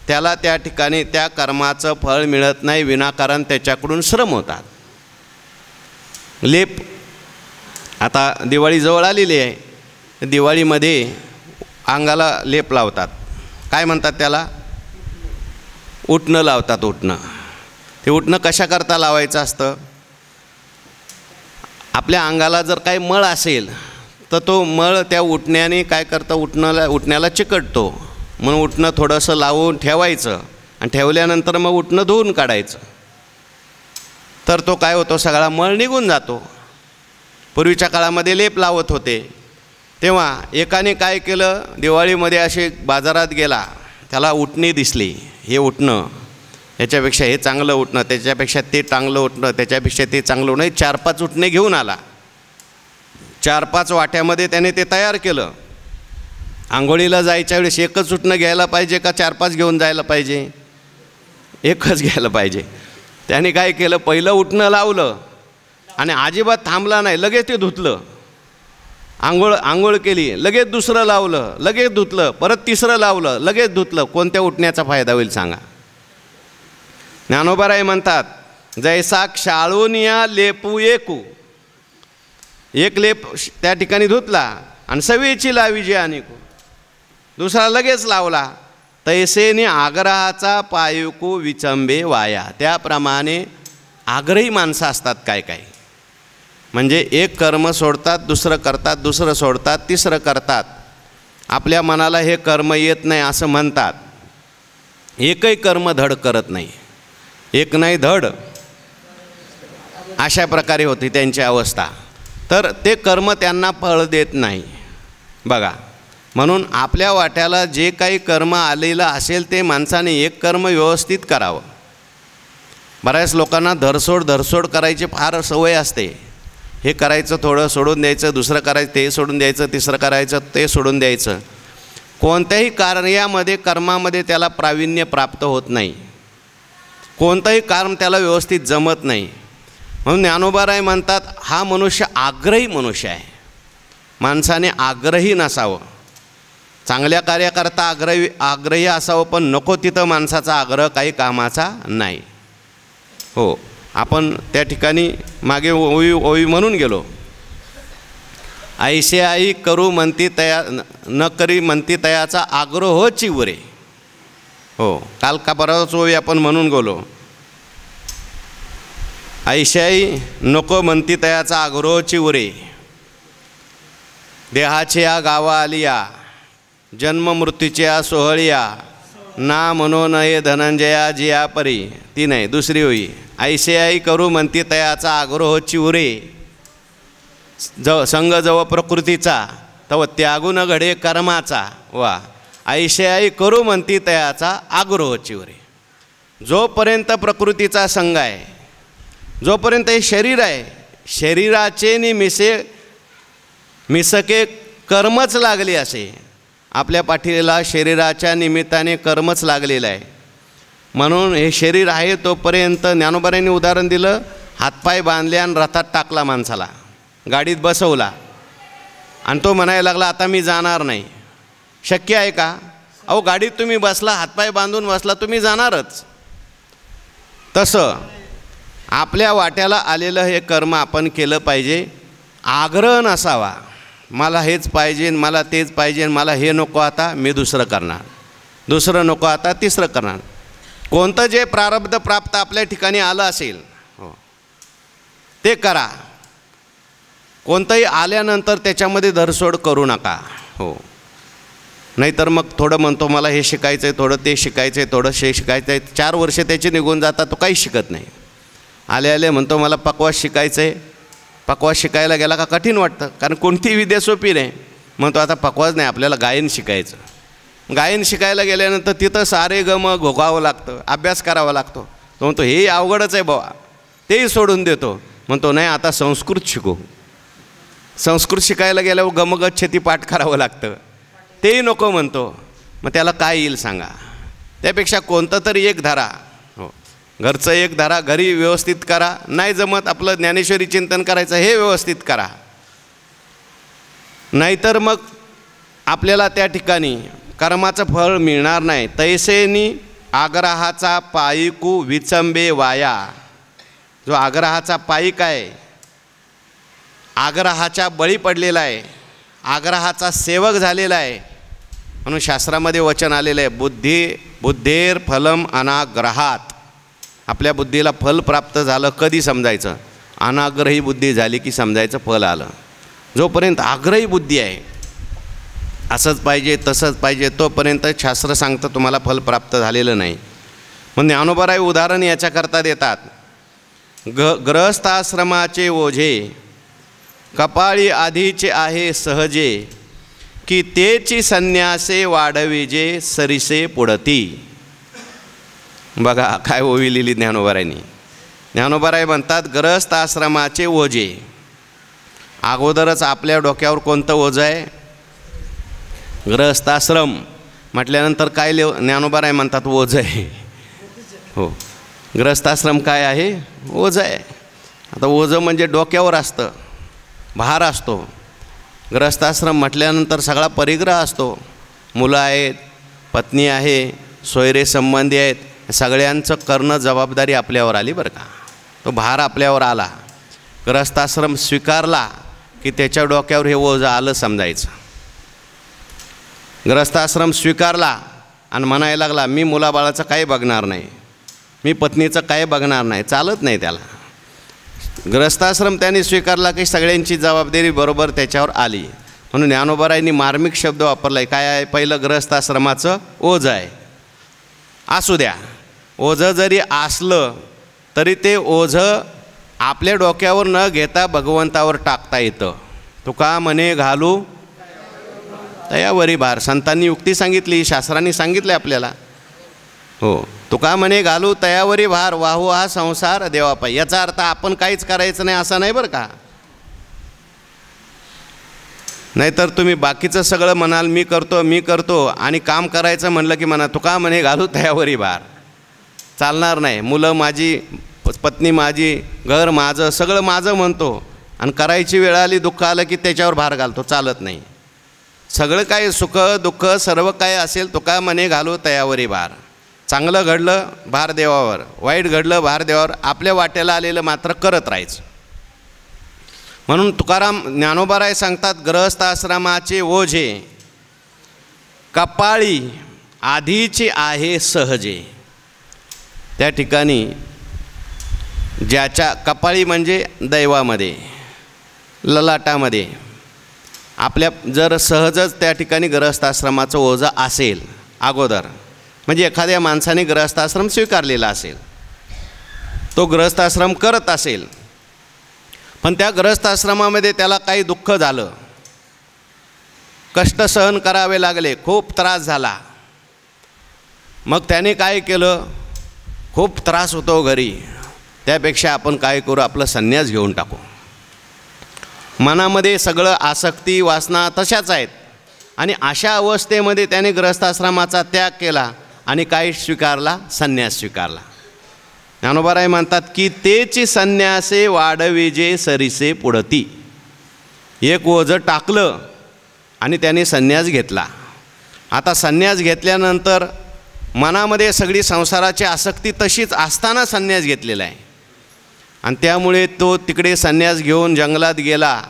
त्याला त्या ठिकाणी त्या कर्माचं फळ मिळत नाही, विनाकारण त्याच्याकडून श्रम होतात. लेप आता दिवाळी जवळ आलेली आहे, दिवाळीमध्ये अंगाला लेप लावतात. काय म्हणतात त्याला? उटणं लावतात. उटणं, ते उटणं कशाकरता लावायचं असतं? आपल्या अंगाला जर काही मळ असेल तर तो मळ त्या उटण्याने काय करतं? उटण्याला चिकटतो. म्हणून उटणं थोडंसं लावून ठेवायचं आणि ठेवल्यानंतर मग उटणं धुवून काढायचं, तर तो काय होतो? सगळा मळ निघून जातो. पूर्वीच्या काळामध्ये लेप लावत होते तेव्हा एकाने काय केलं? दिवाळीमध्ये असे बाजारात गेला, त्याला उटणी दिसली, हे उटणं, याच्यापेक्षा हे चांगलं उटणं, त्याच्यापेक्षा ते चांगलं उटणं, त्याच्यापेक्षा ते चांगलं उटणं, 4-5 उटणे घेऊन आला. 4-5 वाट्यामध्ये त्याने ते तयार केलं. आंघोळीला जायच्या वेळेस एकच उटणं घ्यायला पाहिजे का 4-5 घेऊन जायला पाहिजे? एकच घ्यायला पाहिजे. त्याने काय केलं, पहिलं उठणं लावलं आणि अजिबात थांबला नाही, लगेच ते धुतलं. आंघोळ केली, लगेच दुसरं लावलं, लगेच धुतलं, परत तिसरं लावलं, लगेच धुतलं. कोणत्या उठण्याचा फायदा होईल सांगा? ज्ञानोबाराय म्हणतात, जैसा क्षाळूनिया लेपू एकू, एक लेप त्या ठिकाणी धुतला आणि सवेची लावी जे अनेकू, दुसरा लगेच लावला. तैसेने आग्रहाचा पायुकू विचंबे वाया. त्याप्रमाणे आग्रही माणसं असतात काय काय, म्हणजे एक कर्म सोडतात, दुसरं करतात, दुसरं सोडतात, तिसरं करतात. आपल्या मनाला हे कर्म येत नाही असं म्हणतात, एकही कर्म धड करत नाही, एक नाही धड, अशा प्रकारे होती त्यांची अवस्था. तर ते कर्म त्यांना फळ देत नाही. बघा, म्हणून आपल्या वाट्याला जे काही कर्म आलेलं असेल ते माणसाने एक कर्म व्यवस्थित करावं. बऱ्याच लोकांना धरसोड करायची फार सवय असते. हे करायचं, थोडं सोडून द्यायचं, दुसरं करायचं, ते सोडून द्यायचं, तिसरं करायचं, ते सोडून द्यायचं. कोणत्याही कार्यामध्ये कर्मामध्ये त्याला प्रावीण्य प्राप्त होत नाही, कोणतंही कर्म त्याला व्यवस्थित जमत नाही. म्हणून ज्ञानोबाराय म्हणतात, हा मनुष्य आग्रही मनुष्य आहे. माणसाने आग्रही नसावं, चांगल्या कार्याकरता आग्रही असावं, पण नको तिथं माणसाचा आग्रह काही कामाचा नाही. हो, आपण त्या ठिकाणी मागे ओवी म्हणून गेलो, ऐसे आई करू म्हणती तया न करी म्हणती तयाचा आग्रह हो चिवरे. हो, काल का परवाच ओवी आपण म्हणून गेलो, ऐशाई नको म्हणती तयाचा आग्रह चिवरे. देहाचे या गावा आलिया, जन्म मृत्यूच्या सोहळिया, ना म्हणो नये धनंजया जिया परी. ती नाही, दुसरी होई, ऐसे आई करू म्हणती तयाचा आग्रह चिवरे. संग जव प्रकृतीचा तव त्यागून घडे कर्माचा. वा, ऐसे आई करू म्हणती तयाचा आग्रह चिवरे. जोपर्यंत प्रकृतीचा संग आहे, जोपर्यंत हे शरीर आहे, शरीराचे नि मिसके कर्मच लागले असे. आपल्या पाठीला शरीराच्या निमित्ताने कर्मच लागलेलं आहे. म्हणून हे शरीर आहे तोपर्यंत ज्ञानोबारायांनी उदाहरण दिलं, हातपाय बांधले आणि रथात टाकला माणसाला, गाडीत बसवला आणि तो म्हणायला लागला आता मी जाणार नाही. शक्य आहे का? अहो, गाडीत तुम्ही बसला, हातपाय बांधून बसला, तुम्ही जाणारच. तसं आपल्या वाट्याला आलेलं हे कर्म आपण केलं पाहिजे. आग्रह नसावा, मला हेच पाहिजे, मला तेच पाहिजे, मला हे नको आता मी दुसरं करणार, दुसरं नको आता तिसरं करणार. कोणतं जे प्रारब्ध प्राप्त आपल्या ठिकाणी आलं असेल, हो, ते करा. कोणतंही आल्यानंतर त्याच्यामध्ये धरसोड करू नका. हो, नाहीतर मग थोडं म्हणतो मला हे शिकायचं आहे, थोडं ते शिकायचं आहे, थोडं हे शिकायचं आहे, 4 वर्ष त्याची निघून जातात, तो काहीच शिकत नाही. आले म्हणतो मला पकवास शिकायचं आहे. पकवास शिकायला गेला का कठीण वाटतं, कारण कोणतीही विद्या सोपी नाही. म्हणतो आता पकवास नाही, आपल्याला गायन शिकायचं. गायन शिकायला गेल्यानंतर तिथं सारे गम घोगावं लागतं, अभ्यास करावा लागतो. तो म्हणतो हे अवघडच आहे बाबा, तेही सोडून देतो. म्हणतो नाही, आता संस्कृत शिकू. संस्कृत शिकायला गेल्यावर गमगच्छती पाठ करावं लागतं, तेही नको म्हणतो. मग त्याला काय येईल सांगा? त्यापेक्षा कोणतं तरी एक धरा. हो, घरचं एक धरा, घरी व्यवस्थित करा. नाही जमत आपलं ज्ञानेश्वरी चिंतन करायचं, हे व्यवस्थित करा. नाहीतर मग आपल्याला त्या ठिकाणी कर्माचं फळ मिळणार नाही. तैसेनी आग्रहाचा पायिकू विचंबे वाया. जो आग्रहाचा पायिक आहे, आग्रहाच्या बळी पडलेला आहे, आग्रहाचा सेवक झालेला आहे. म्हणून शास्त्रामध्ये वचन आलेलं आहे, बुद्धेर फलम अनाग्रहात. आपल्या बुद्धीला फल प्राप्त झालं कधी समजायचं? अनाग्रही बुद्धी झाली की समजायचं फल आलं. जोपर्यंत आग्रही बुद्धी आहे, असंच पाहिजे तसंच पाहिजे, तोपर्यंत शास्त्र सांगतं तुम्हाला फल प्राप्त झालेलं नाही. म्हणजे ज्ञानोबाराय उदाहरण याच्याकरता देतात. गृहस्थाश्रमाचे ओझे कपाळी आधीचे आहे सहजे, की तेची संन्यासे वाढविजे सरिसे पुढती. बघा काय ओवी लिहिली ज्ञानोबारायांनी. ज्ञानोबाराय म्हणतात गृहस्थाश्रमाचे ओझे. अगोदरच आपल्या डोक्यावर कोणतं ओझं आहे? गृहस्थाश्रम म्हटल्यानंतर काय ज्ञानोबाराय म्हणतात ओझं आहे. हो, ग्रहस्थाश्रम काय आहे? ओझं आहे. आता ओझं म्हणजे डोक्यावर असतं, भार असतो. ग्रहस्थाश्रम म्हटल्यानंतर सगळा परिग्रह असतो. मुलं आहेत, पत्नी आहे, सोयरे संबंधी आहेत, सगळ्यांचं करणं जबाबदारी आपल्यावर आली बरं का. तो भार आपल्यावर आला. ग्रहस्थाश्रम स्वीकारला की त्याच्या डोक्यावर हे ओझं आलं समजायचं. ग्रहस्थाश्रम स्वीकारला आणि म्हणायला लागला मी मुलाबाळाचं काही बघणार नाही, मी पत्नीचं काही बघणार नाही, चालत नाही त्याला. ग्रहस्थाश्रम त्याने स्वीकारला की सगळ्यांची जबाबदारी बरोबर त्याच्यावर आली. म्हणून ज्ञानोबारायांनी मार्मिक शब्द वापरला आहे. काय आहे? पहिलं ग्रहस्थाश्रमाचं ओझं आहे. असू द्या, ओझं जरी असलं तरी ते ओझं आपल्या डोक्यावर न घेता भगवंतावर टाकता येतं. तुका म्हणे घालू तयावरी भार. संतांनी युक्ती सांगितली, शास्त्रांनी सांगितले आपल्याला. हो, तुका म्हणे घालू तयावरी भार, वाहू हा संसार देवापायी. याचा अर्थ आपण काहीच करायचं नाही असं नाही बरं का. नाहीतर तुम्ही बाकीचं सगळं म्हणाल मी करतो आणि काम करायचं म्हणलं की म्हणा तुका म्हणे घालू तयावरी भार. चालणार नाही. मुलं माझी, पत्नी माझी, घर माझं, सगळं माझं म्हणतो आणि करायची वेळ आली, दुःख आलं की त्याच्यावर भार घालतो. चालत नाही. सगळं काय सुख दुःख सर्व काय असेल तुका म्हणे घालू तयावरी भार. चांगलं घडलं भार देवावर, वाईट घडलं भार देवावर. आपल्या वाट्याला आलेलं मात्र करत राहायचं. म्हणून तुकाराम ज्ञानोबाराय सांगतात ग्रहस्थाश्रमाचे ओझे कपाळी आधीचे आहे सहजे. त्या ठिकाणी ज्याच्या कपाळी म्हणजे दैवामध्ये, ललाटामध्ये आपल्या जर सहजच त्या ठिकाणी ग्रहस्थाश्रमाचं ओझं असेल अगोदर, म्हणजे एखाद्या माणसाने ग्रहस्थाश्रम स्वीकारलेला असेल, तो ग्रहस्थाश्रम करत असेल, पण त्या ग्रहस्थाश्रमामध्ये त्याला काही दुःख झालं, कष्ट सहन करावे लागले, खूप त्रास झाला, मग त्याने काय केलं? खूप त्रास होतो घरी, त्यापेक्षा आपण काय करू? आपलं संन्यास घेऊन टाकू. मनामध्ये सगळं आसक्ती वासना तशाच आहेत आणि अशा अवस्थेमध्ये त्याने ग्रहस्थाश्रमाचा त्याग केला आणि काय स्वीकारला? संन्यास स्वीकारला. ज्ञानोबाराय म्हणतात की तेची संन्यासे वाढविजे सरिसे पुढती. एक ओझं टाकलं आणि त्याने संन्यास घेतला. आता संन्यास घेतल्यानंतर मनामध्ये सगळी संसाराची आसक्ती तशीच असताना संन्यास घेतलेला आहे आणि त्यामुळे तो तिकडे संन्यास घेऊन जंगलात गेला,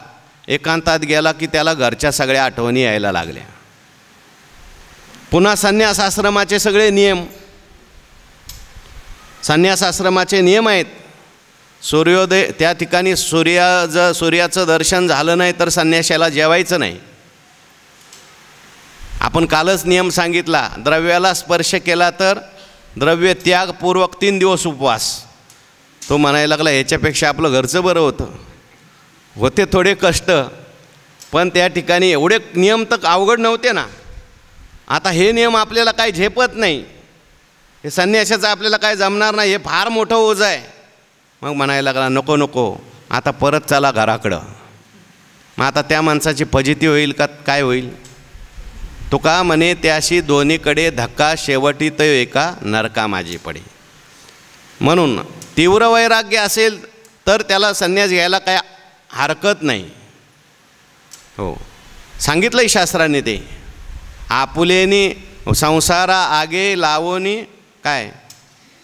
एकांतात गेला की त्याला घरच्या सगळ्या आठवणी यायला लागल्या. पुन्हा संन्यास आश्रमाचे सगळे नियम, संन्यास आश्रमाचे नियम आहेत. सूर्योदय त्या ठिकाणी सूर्याचं दर्शन झालं नाही तर संन्याशाला जेवायचं नाही. आपण कालच नियम सांगितला, द्रव्याला स्पर्श केला तर द्रव्य त्यागपूर्वक 3 दिवस उपवास. तो म्हणायला लागला ह्याच्यापेक्षा आपलं घरचं बरं होतं. होते थोडे कष्ट, पण त्या ठिकाणी एवढे नियम तर अवघड नव्हते ना. आता हे नियम आपल्याला काही झेपत नाही, हे संन्यासाचं आपल्याला काय जमणार नाही, हे फार मोठं ओझं आहे. मग म्हणायला लागला नको नको, आता परत चला घराकडं. मग आता त्या माणसाची फजिती होईल का काय होईल? तुका म्हणे त्याशी दोन्हीकडे धक्का, शेवटी तो एका नरका माझी पडे. म्हणून तीव्र वैराग्य असेल तर त्याला संन्यास घ्यायला काय हरकत नाही. हो, सांगितलंय शास्त्राने ते. आपुलेनी संसारा आगे लावोनी, काय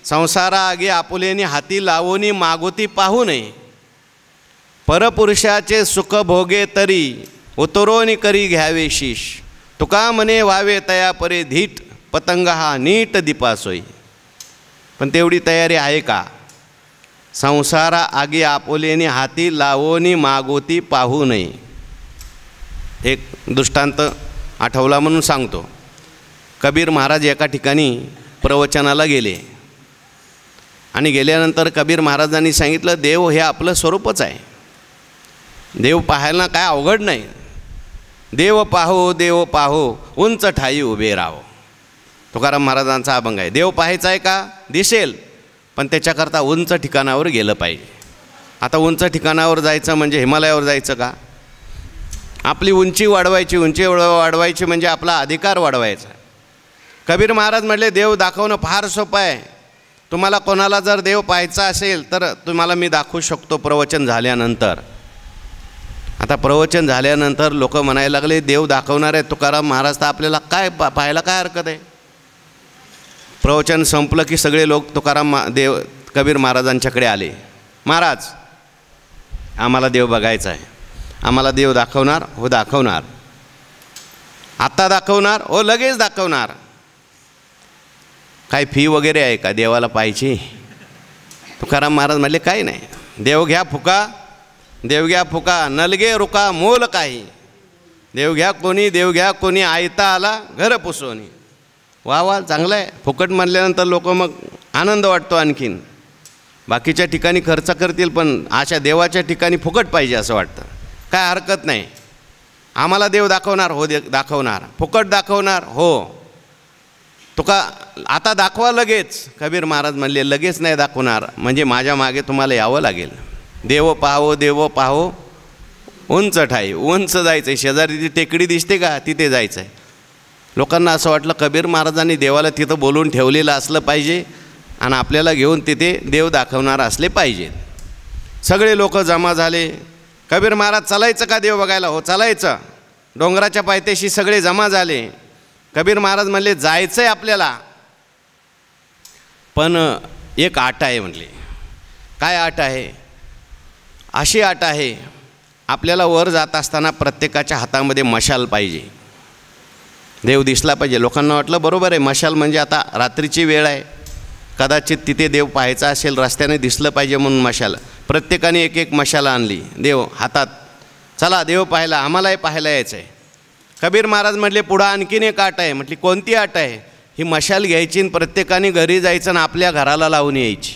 संसारा आगे आपुलेनी हाती लावोनी मागोती पाहू नये. परपुरुषाचे सुख भोगे तरी उतरोनी करी घ्यावे शीश. तुका म्हणे व्हावे तया परे धीट, पतंग हा नीट दीपासोई. पण तेवढी तयारी आहे का? संसारा आगी आपुलेनी हाती लावोनी मागोती पाहू नये. एक दृष्टांत आठवला म्हणून सांगतो. कबीर महाराज एका ठिकाणी प्रवचनाला गेले आणि गेल्यानंतर कबीर महाराजांनी सांगितलं देव हे आपलं स्वरूपच आहे, देव पाहायला काय अवघड नाही. देव पाहो उंच ठाई उभे राहो. तुकाराम महाराजांचा अभंग आहे. देव पाहायचा आहे का? दिसेल, पण त्याच्याकरता उंच ठिकाणावर गेलं पाहिजे. आता उंच ठिकाणावर जायचं म्हणजे हिमालयावर जायचं का? आपली उंची वाढवायची, उंची वाढवायची म्हणजे आपला अधिकार वाढवायचा. कबीर महाराज म्हटले देव दाखवणं फार सोपं आहे, तुम्हाला कोणाला जर देव पाहायचा असेल तर तुम्हाला मी दाखवू शकतो प्रवचन झाल्यानंतर. आता प्रवचन झाल्यानंतर लोक म्हणायला लागले देव दाखवणार आहे तुकाराम महाराज, तर आपल्याला काय पाहायला काय हरकत आहे. प्रवचन संपलं की सगळे लोक देव कबीर महाराजांच्याकडे आले. महाराज आम्हाला देव बघायचा आहे, आम्हाला देव दाखवणार. हो दाखवणार. आत्ता दाखवणार. हो लगेच दाखवणार. काय फी वगैरे आहे का देवाला पाहिजे. तुकाराम महाराज म्हणले काही नाही, देव घ्या फुका, देव घ्या फुका, नलगे रुका मोल काही. देव घ्या कोणी आयता आला घर पुसवणी. वा वा चांगलं आहे. फुकट म्हणल्यानंतर लोक मग आनंद वाटतो आणखीन. बाकीच्या ठिकाणी खर्च करतील पण अशा देवाच्या ठिकाणी फुकट पाहिजे असं वाटतं. काय हरकत नाही. आम्हाला देव दाखवणार. हो दाखवणार. फुकट दाखवणार. हो. तुका आता दाखवा लगेच. कबीर महाराज म्हणले लगेच नाही दाखवणार, म्हणजे माझ्या मागे तुम्हाला यावं लागेल. देव पाहो उंच ठाई. उंच जायचं आहे. शेजारी ती टेकडी दिसते का तिथे जायचं आहे. लोकांना असं वाटलं कबीर महाराजांनी देवाला तिथं बोलून ठेवलेलं असलं पाहिजे आणि आपल्याला घेऊन तिथे देव दाखवणार असले पाहिजेत. सगळे लोक जमा झाले. कबीर महाराज चालायचं का देव बघायला. हो चालायचं. डोंगराच्या पायथ्याशी सगळे जमा झाले. कबीर महाराज म्हणले जायचं आहे आपल्याला, पण एक आट आहे म्हणले. काय आट आहे. अशी आट आहे आपल्याला वर जात असताना प्रत्येकाच्या हातामध्ये मशाल पाहिजे. देव दिसला पाहिजे. लोकांना वाटलं बरोबर आहे, मशाल म्हणजे आता रात्रीची वेळ आहे, कदाचित तिथे देव पाहायचा असेल, रस्त्याने दिसलं पाहिजे म्हणून मशाल. प्रत्येकाने एक एक मशाल आणली देव हातात. चला देव पाहायला, आम्हालाही पाहायला यायचं आहे. कबीर महाराज म्हटले पुढं आणखीन एक आट आहे. म्हटली कोणती आट आहे. ही मशाल घ्यायची आणि प्रत्येकाने घरी जायचं आणि आपल्या घराला लावून यायची.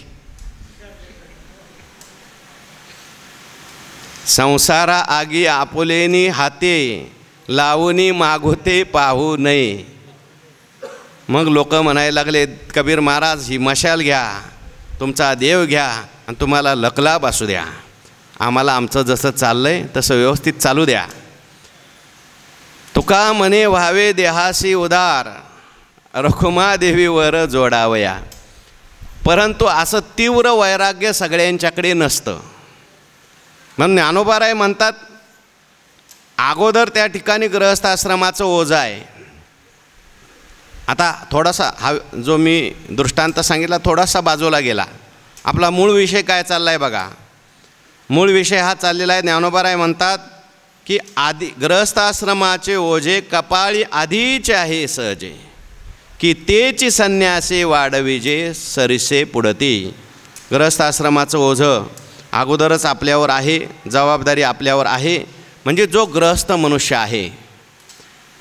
संसारा आगी आपुलेनी हाते लावूनी मागोते पाहू नये. मग लोक म्हणायला लागले कबीर महाराज ही मशाल घ्या, तुमचा देव घ्या आणि तुम्हाला लकलाभ असू द्या. आम्हाला आमचं जसं चाललं आहे तसं व्यवस्थित चालू द्या. तुका म्हणे व्हावे देहासी उदार, रखुमादेवीवर जोडावया. परंतु असं तीव्र वैराग्य सगळ्यांच्याकडे नसतं. म्हणून ज्ञानोबाराय म्हणतात अगोदर त्या ठिकाणी गृहस्थाश्रमाचं ओझं आहे. आता थोडासा हा जो मी दृष्टांत सांगितला थोडासा बाजूला गेला. आपला मूळ विषय काय चालला आहे बघा. मूळ विषय हा चाललेला आहे. ज्ञानोबाराय म्हणतात की आधी गृहस्थाश्रमाचे ओझे कपाळी आधीचे आहे सहजे, की तेची संन्यासे वाढविजे सरिसे पुढती. गृहस्थाश्रमाचं ओझं अगोदरच आपल्यावर आहे, जबाबदारी आपल्यावर आहे. म्हणजे जो गृहस्थ मनुष्य आहे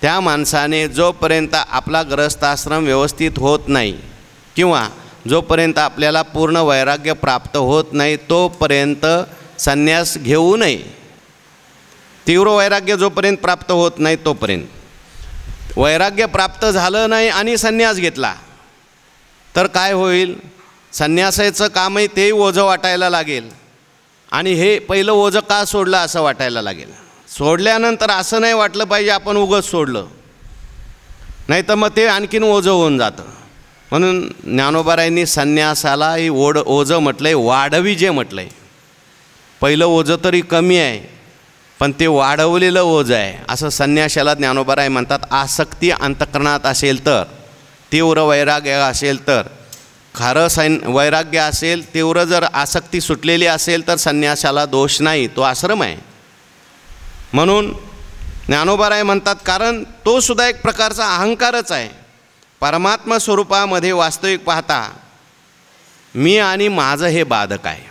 त्या माणसाने जोपर्यंत आपला गृहस्थाश्रम व्यवस्थित होत नाही किंवा जोपर्यंत आपल्याला पूर्ण वैराग्य प्राप्त होत नाही तोपर्यंत संन्यास घेऊ नये. तीव्र वैराग्य जोपर्यंत प्राप्त होत नाही तोपर्यंत. वैराग्य प्राप्त झालं नाही आणि संन्यास घेतला तर काय होईल. संन्यासाचं कामही तेही ओझं वाटायला लागेल आणि हे पहिलं ओझं का सोडलं असं वाटायला लागेल. सोडल्यानंतर असं नाही वाटलं पाहिजे आपण उगाच सोडलं, नाही तर मग ते आणखीन ओझं होऊन जातं. म्हणून ज्ञानोबारायांनी संन्यासाला ही ओझं म्हटलं आहे, वाढवी जे म्हटलं आहे. पहिलं ओझं तरी कमी आहे पण ते वाढवलेलं ओझं आहे असं संन्यासाला ज्ञानोबाराय म्हणतात. आसक्ती अंतःकरणात असेल तर, तीव्र वैराग्य असेल तर, खरं वैराग्य असेल, तीव्र जर आसक्ती सुटलेली असेल तर संन्यासाला दोष नाही, तो आश्रम आहे. म्हणून ज्ञानोबाराय म्हणतात कारण तो सुद्धा एक प्रकारचा अहंकारच आहे. परमात्मा स्वरूपामध्ये वास्तविक पाहता मी आणि माझं हे बाधक आहे.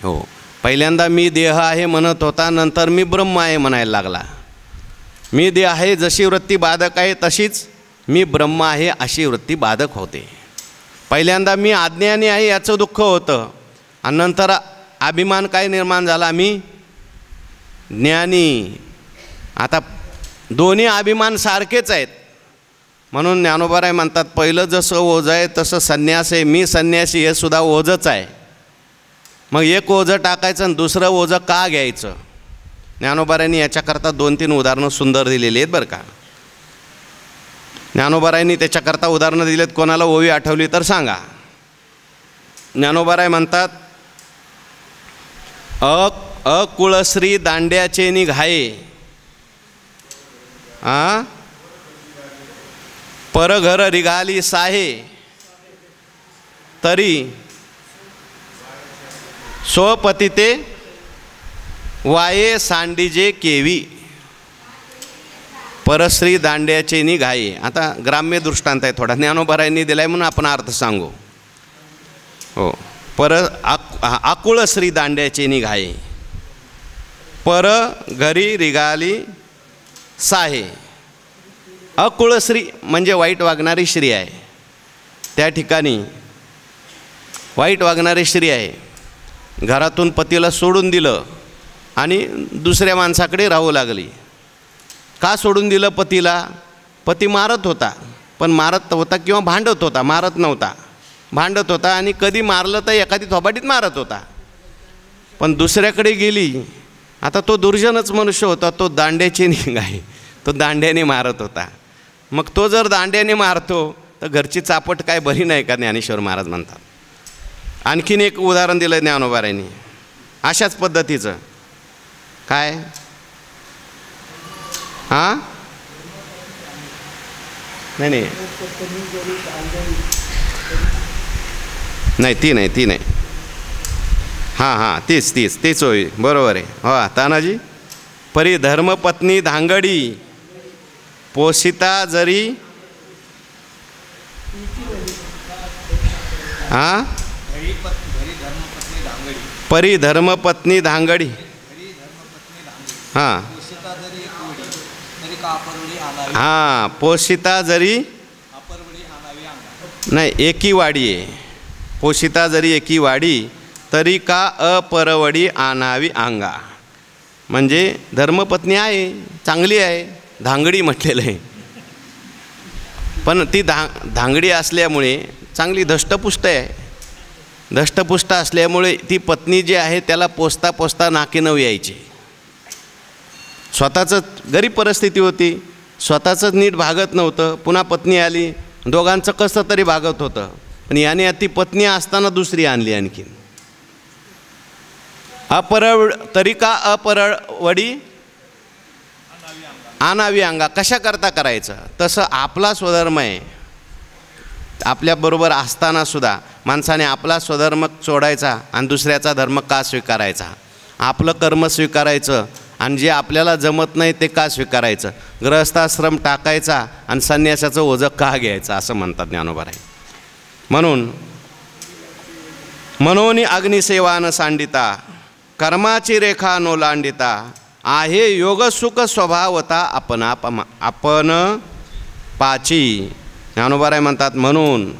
हो, पहिल्यांदा मी देह आहे म्हणत होता, नंतर मी ब्रह्म आहे म्हणायला लागला. मी देह आहे जशी वृत्ती बाधक आहे तशीच मी ब्रह्म आहे अशी वृत्ती बाधक होते. पहिल्यांदा मी अज्ञानी आहे याचं दुःख होतं आणि नंतर अभिमान काय निर्माण झाला, मी ज्ञानी. आता दोन्ही अभिमान सारखेच आहेत. म्हणून ज्ञानोबाराय म्हणतात पहिलं जसं ओझं आहे तसं संन्यास आहे. मी संन्यासी हे सुद्धा ओझंच आहे. मग एक ओझं टाकायचं आणि दुसरं ओझं का घ्यायचं. ज्ञानोबारायांनी याच्याकरता 2-3 उदाहरणं सुंदर दिलेली आहेत बरं का. ज्ञानोबारायांनी त्याच्याकरता उदाहरणं दिलेत. कोणाला ओवी आठवली तर सांगा. ज्ञानोबाराय म्हणतात, अकुळश्री दांड्याचे निघाये, परघर रिघाली साहे, तरी स्वपती ते वाये सांडीजे केवी. परश्री दांड्याचे निघाये. आता ग्राम्य दृष्टांत आहे थोडा, ज्ञानोबारायांनी दिलाय म्हणून आपण अर्थ सांगू. हो, आकुळश्री दांड्याचे निघाये, पर घरी रिगाली साहे. अकुळश्री म्हणजे वाईट वागणारी स्त्री आहे. त्या ठिकाणी वाईट वागणारी स्त्री आहे. घरातून पतीला सोडून दिलं आणि दुसऱ्या माणसाकडे राहू लागली. का सोडून दिलं पतीला? पती मारत होता, पण मारत होता किंवा भांडत होता, मारत नव्हता, भांडत होता. आणि कधी मारलं तर एखादी थोबाटीत मारत होता. पण दुसऱ्याकडे गेली. आता तो दुर्जनच मनुष्य होता, तो दांड्याची निघाय, तो दांड्याने मारत होता. मग तो जर दांड्याने मारतो तर घरची चापट काय बरी नाही का, ज्ञानेश्वर महाराज म्हणतात. आणखीन एक उदाहरण दिलं ज्ञानोबारायांनी अशाच पद्धतीचं. काय? हां, नाही नाही नाही, ती नाही, ती नाही. हां, तीच होई, बरोबर आहे. हो तानाजी. परी धर्मपत्नी धांगडी, पोषिता जरी, हां, परी धर्मपत्नी धांगडी, हां हां, पोषिता जरी नाही, एकी वाडी आहे. पोषिता जरी एकी वाडी, तरी का अपरवडी आणावी अंगा. म्हणजे धर्मपत्नी आहे, चांगली आहे, धांगडी म्हटलेलं आहे. पण ती धांगडी असल्यामुळे चांगली धष्टपुष्ट आहे. धष्टपुष्ट असल्यामुळे ती पत्नी जी आहे त्याला पोसता पोसता नाकी नऊ यायची. स्वतःच गरीब परिस्थिती होती, स्वतःच नीट भागत नव्हतं. पुन्हा पत्नी आली, दोघांचं कसं तरी भागत होतं. पण याने ती पत्नी असताना दुसरी आणली आणखीन. तरी का अपरवडी आणावी अंगा. कशा करता करायचं? तसं आपला स्वधर्म आहे. आपल्याबरोबर असतानासुद्धा माणसाने आपला स्वधर्म सोडायचा आणि दुसऱ्याचा धर्म का स्वीकारायचा? आपलं कर्म स्वीकारायचं आणि जे आपल्याला जमत नाही ते का स्वीकारायचं? गृहस्थाश्रम टाकायचा आणि संन्यासाचं ओझं का घ्यायचं, असं म्हणतात ज्ञानोबाराय. म्हणून अग्निसेवा न सांडिता, कर्माची रेखा नोलांडिता, आहे योगसुख स्वभावता आपण पाची. ज्ञानोबाराय म्हणतात म्हणून.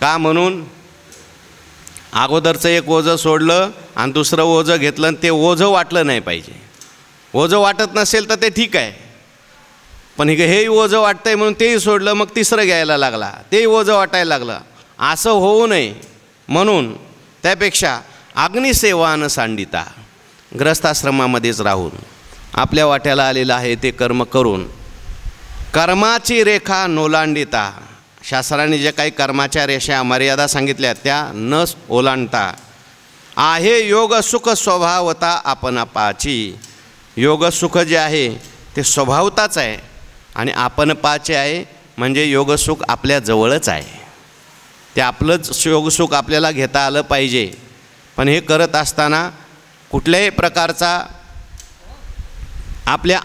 का म्हणून? अगोदरचं एक ओझं सोडलं आणि दुसरं ओझं घेतलं आणि ते ओझं वाटलं नाही पाहिजे. ओझं वाटत नसेल तर ते ठीक आहे, पण हे ओझं वाटतंय म्हणून तेही सोडलं, मग तिसरं घ्यायला लागला, तेही ओझं वाटायला लागलं. असं होऊ नये म्हणून त्यापेक्षा अग्निसेवा न सांडिता, ग्रस्थाश्रमामध्येच राहून आपल्या वाट्याला आलेलं आहे ते कर्म करून, कर्माची रेखा नोलांडिता, शास्त्राने जे काही कर्माच्या रेषा मर्यादा सांगितल्या त्या न ओलांडता, आहे योगसुख स्वभावता आपण पाची. योगसुख जे आहे ते स्वभावताच आहे आणि आपण पाचे आहे म्हणजे योगसुख आपल्या जवळच आहे. ते आपलंच योगसुख आपल्याला घेता आलं पाहिजे. पण हे करत असताना कुठल्याही प्रकारचा आपल्या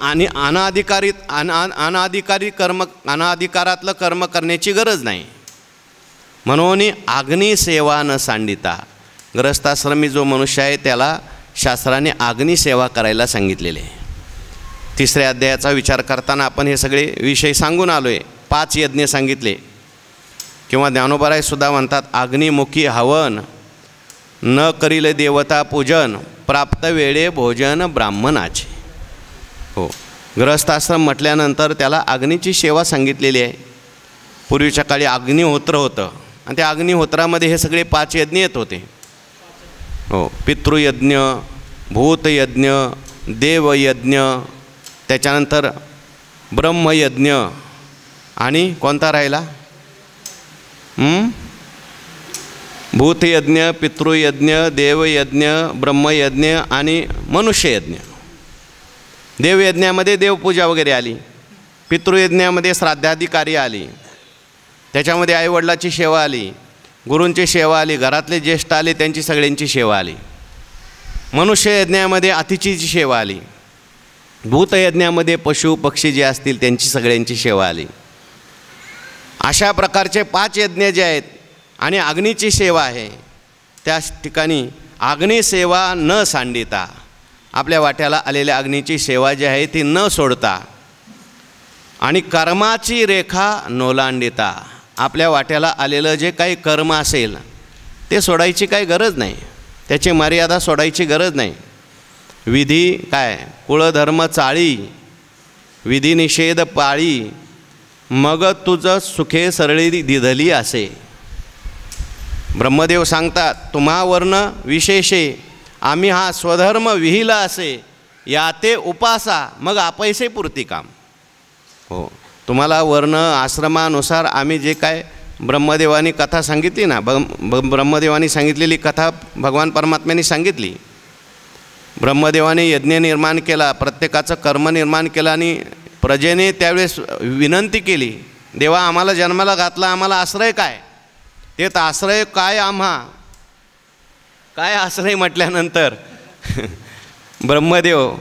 अनाधिकारातलं कर्म करण्याची गरज नाही. म्हणून अग्निसेवा न सांडिता, ग्रस्थाश्रमी जो मनुष्य आहे त्याला शास्त्राने अग्निसेवा करायला सांगितलेले. 3ऱ्या अध्यायाचा विचार करताना आपण हे सगळे विषय सांगून आलो आहे. 5 यज्ञ सांगितले. किंवा ज्ञानोबारायसुद्धा म्हणतात अग्निमुखी हवन, न करील देवता पूजन, प्राप्त वेळे भोजन ब्राह्मणाचे. हो, गृहस्थाश्रम म्हटल्यानंतर त्याला अग्नीची सेवा सांगितलेली आहे. पूर्वीच्या काळी अग्निहोत्र होतं आणि त्या अग्निहोत्रामध्ये हे सगळे 5 यज्ञ येत होते. हो, पितृयज्ञ, भूतयज्ञ, देवयज्ञ, त्याच्यानंतर ब्रह्मयज्ञ आणि कोणता राहिला? भूतयज्ञ, पितृयज्ञ, देवयज्ञ, ब्रह्मयज्ञ आणि मनुष्ययज्ञ. देवयज्ञामध्ये देवपूजा वगैरे आली, पितृयज्ञामध्ये श्राद्धादी कार्य आली, त्याच्यामध्ये आईवडिलाची सेवा आली, गुरूंची सेवा आली, घरातले ज्येष्ठ आले त्यांची सगळ्यांची सेवा आली. मनुष्ययज्ञामध्ये अतिथीची सेवा आली. भूतयज्ञामध्ये पशु पक्षी जे असतील त्यांची सगळ्यांची सेवा आली. अशा प्रकारचे 5 यज्ञ जे आहेत आणि अग्नीची सेवा आहे, त्या ठिकाणी अग्निसेवा न सांडिता, आपल्या वाट्याला आलेल्या अग्नीची सेवा जी आहे ती न सोडता आणि कर्माची रेखा नोलांडिता, आपल्या वाट्याला आलेलं जे काही कर्म असेल ते सोडायची काही गरज नाही, त्याची मर्यादा सोडायची गरज नाही. विधी काय कुळधर्म चाळी, विधिनिषेध पाळी, मग तुझं सुखे सरळी दिधली असे. ब्रह्मदेव सांगतात, तुम्हावर्ण विशेषे आम्ही हा स्वधर्म विहिला असे, या ते उपासा मग आपैसे पुरती काम. हो, तुम्हाला वर्ण आश्रमानुसार आम्ही जे काय ब्रह्मदेवानी कथा सांगितली ना, ब्रह्मदेवानी सांगितलेली कथा भगवान परमात्म्याने सांगितली. ब्रह्मदेवाने यज्ञ निर्माण केला, प्रत्येकाचं कर्म निर्माण केलं आणि प्रजेने त्यावेळेस विनंती केली, देवा आम्हाला जन्माला घातला, आम्हाला आश्रय काय? ते तर आश्रय काय आम्हा काय आश्रय म्हटल्यानंतर ब्रह्मदेव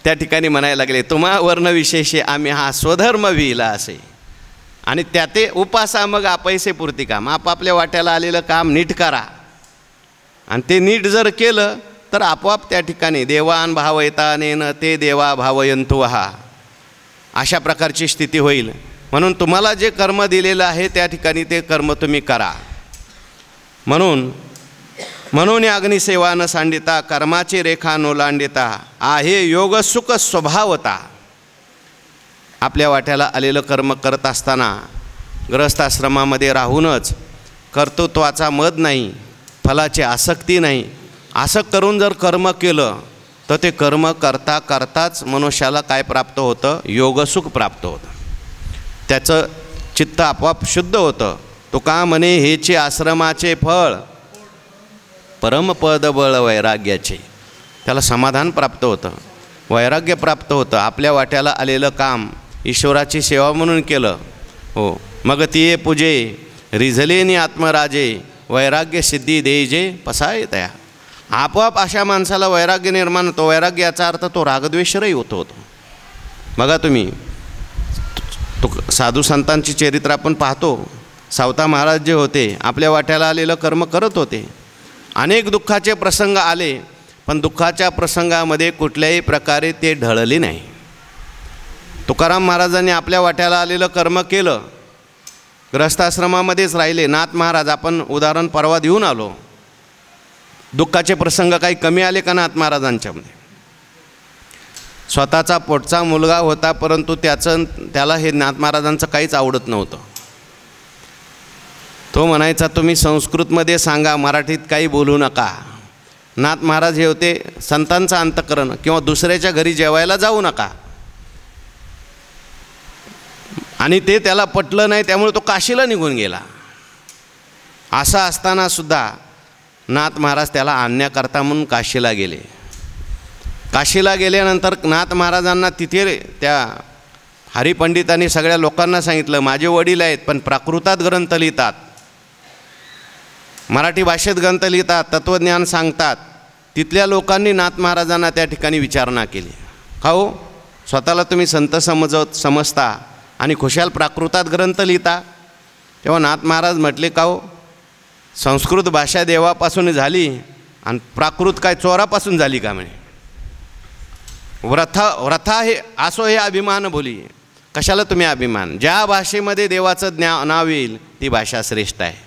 त्या ठिकाणी म्हणायला लागले, तुम्हा वर्णविशेषे आम्ही हा स्वधर्म विहिला असे, आणि त्या ते उपासा मग आपैसे पुरती काम. आपापल्या वाट्याला आलेलं काम नीट करा, आणि ते नीट जर केलं तर आपोआप त्या ठिकाणी देवान भावयतानेन ते देवा भावयंतु हा, अशा प्रकारची स्थिती होईल. म्हणून तुम्हाला जे कर्म दिलेलं आहे त्या ठिकाणी ते कर्म तुम्ही करा. म्हणून या अग्निसेवा न सांडिता, कर्माची रेखा नोलांडिता, आहे योग सुख स्वभावता. आपल्या वाट्याला आलेलं कर्म करत असताना गृहस्थाश्रमामध्ये राहूनच कर्तृत्वाचा मद नाही, फलाची आसक्ती नाही, असं करून जर कर्म केलं तर ते कर्म करता करताच मनुष्याला काय प्राप्त होतं? योगसुख प्राप्त होतं. त्याचं चित्त आपोआप शुद्ध होतं. तुका म्हणे हेचे आश्रमाचे फळ परमपद बळ वैराग्याचे. त्याला समाधान प्राप्त होतं, वैराग्य प्राप्त होतं. आपल्या वाट्याला आलेलं काम ईश्वराची सेवा म्हणून केलं. हो, मग तिये पूजे रिझलेनी आत्मराजे, वैराग्य सिद्धी देजे पसाय तया. आपोआप अशा माणसाला वैराग्य निर्माण होतो. वैराग्य याचा अर्थ तो रागद्वेषरही होतो. बघा तुम्ही, साधू संतांची चरित्र आपण पाहतो. सावता महाराज जे होते आपल्या वाट्याला आलेलं कर्म करत होते. अनेक दुःखाचे प्रसंग आले, पण दुःखाच्या प्रसंगामध्ये कुठल्याही प्रकारे ते ढळले नाही. तुकाराम महाराजांनी आपल्या वाट्याला आलेलं कर्म केलं, ग्रस्ताश्रमामध्येच राहिले. नाथ महाराज, आपण उदाहरण परवा देऊन आलो. दुःखाचे प्रसंग काही कमी आले का नाथ महाराजांच्यामध्ये? स्वतःचा पोटचा मुलगा होता, परंतु त्याला हे नाथ महाराजांचं काहीच आवडत नव्हतं. तो म्हणायचा, तुम्ही संस्कृतमध्ये सांगा, मराठीत काही बोलू नका. नाथ महाराज हे होते संतांचं अंतःकरण, किंवा दुसऱ्याच्या घरी जेवायला जाऊ नका. आणि ते त्याला पटलं नाही, त्यामुळे तो काशीला निघून गेला. असं असताना सुद्धा नाथ महाराज त्याला आणण्याकरता म्हणून काशीला गेले. काशीला गेल्यानंतर नाथ महाराजांना तिथे त्या हरिपंडितांनी सगळ्या लोकांना सांगितलं, माझे वडील आहेत पण प्राकृतात ग्रंथ लिहितात, मराठी भाषेत ग्रंथ लिहितात, तत्त्वज्ञान सांगतात. तिथल्या लोकांनी नाथ महाराजांना त्या ठिकाणी विचारणा केली, का हो स्वतःला तुम्ही संत समजता आणि खुशाल प्राकृतात ग्रंथ लिहिता? तेव्हा नाथ महाराज म्हटले, का हो संस्कृत भाषा देवापासून झाली आणि प्राकृत काय चोरापासून झाली का? म्हणे व्रथा हे असो हे अभिमान बोली. कशाला तुम्ही अभिमान? ज्या भाषेमध्ये देवाचं नाव येईल ती भाषा श्रेष्ठ आहे.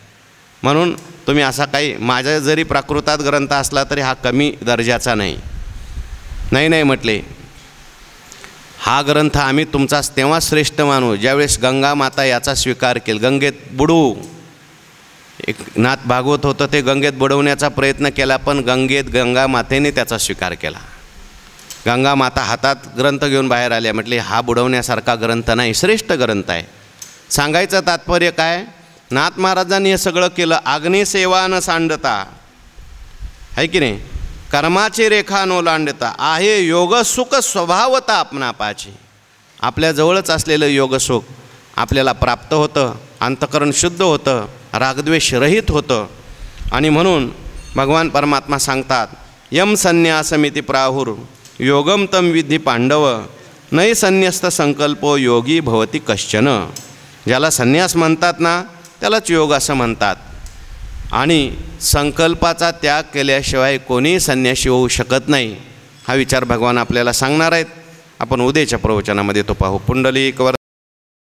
म्हणून तुम्ही असा काही, माझा जरी प्राकृतात ग्रंथ असला तरी हा कमी दर्जाचा नाही. नाही म्हटले, हा ग्रंथ आम्ही तुमचाच तेव्हा श्रेष्ठ मानू ज्यावेळेस गंगा माता याचा स्वीकार केला. गंगेत बुडवू. एक नाथ भागवत होतं, ते गंगेत बुडवण्याचा प्रयत्न केला, पण गंगा मातेने त्याचा स्वीकार केला. गंगा माता हातात ग्रंथ घेऊन बाहेर आल्या. म्हटले, हा बुडवण्यासारखा ग्रंथ नाही, श्रेष्ठ ग्रंथ आहे. सांगायचं तात्पर्य काय? नाथ महाराजांनी हे सगळं केलं. अग्निसेवा न सांडता, आहे की नाही, कर्माची रेखा न ओलांडता, आहे योग सुख स्वभावता आपणापाची. आपल्याजवळच असलेलं योगसुख आपल्याला प्राप्त होतं, अंतःकरण शुद्ध होतं, रागद्वेष रहित होतं. आणि म्हणून भगवान परमात्मा सांगतात, यम संन्यासमिती प्राहुर योगम तम विधी पांडव नै संन्यस्त संकल्पो योगी भवती कश्चन. ज्याला संन्यास म्हणतात ना त्यालाच योग असं म्हणतात. आणि संकल्पाचा त्याग केल्याशिवाय कोणी संन्यासी होऊ शकत नाही. हा विचार भगवान आपल्याला सांगणार आहेत. आपण उद्याच्या प्रवचनामध्ये तो पाहू. पुंडलिक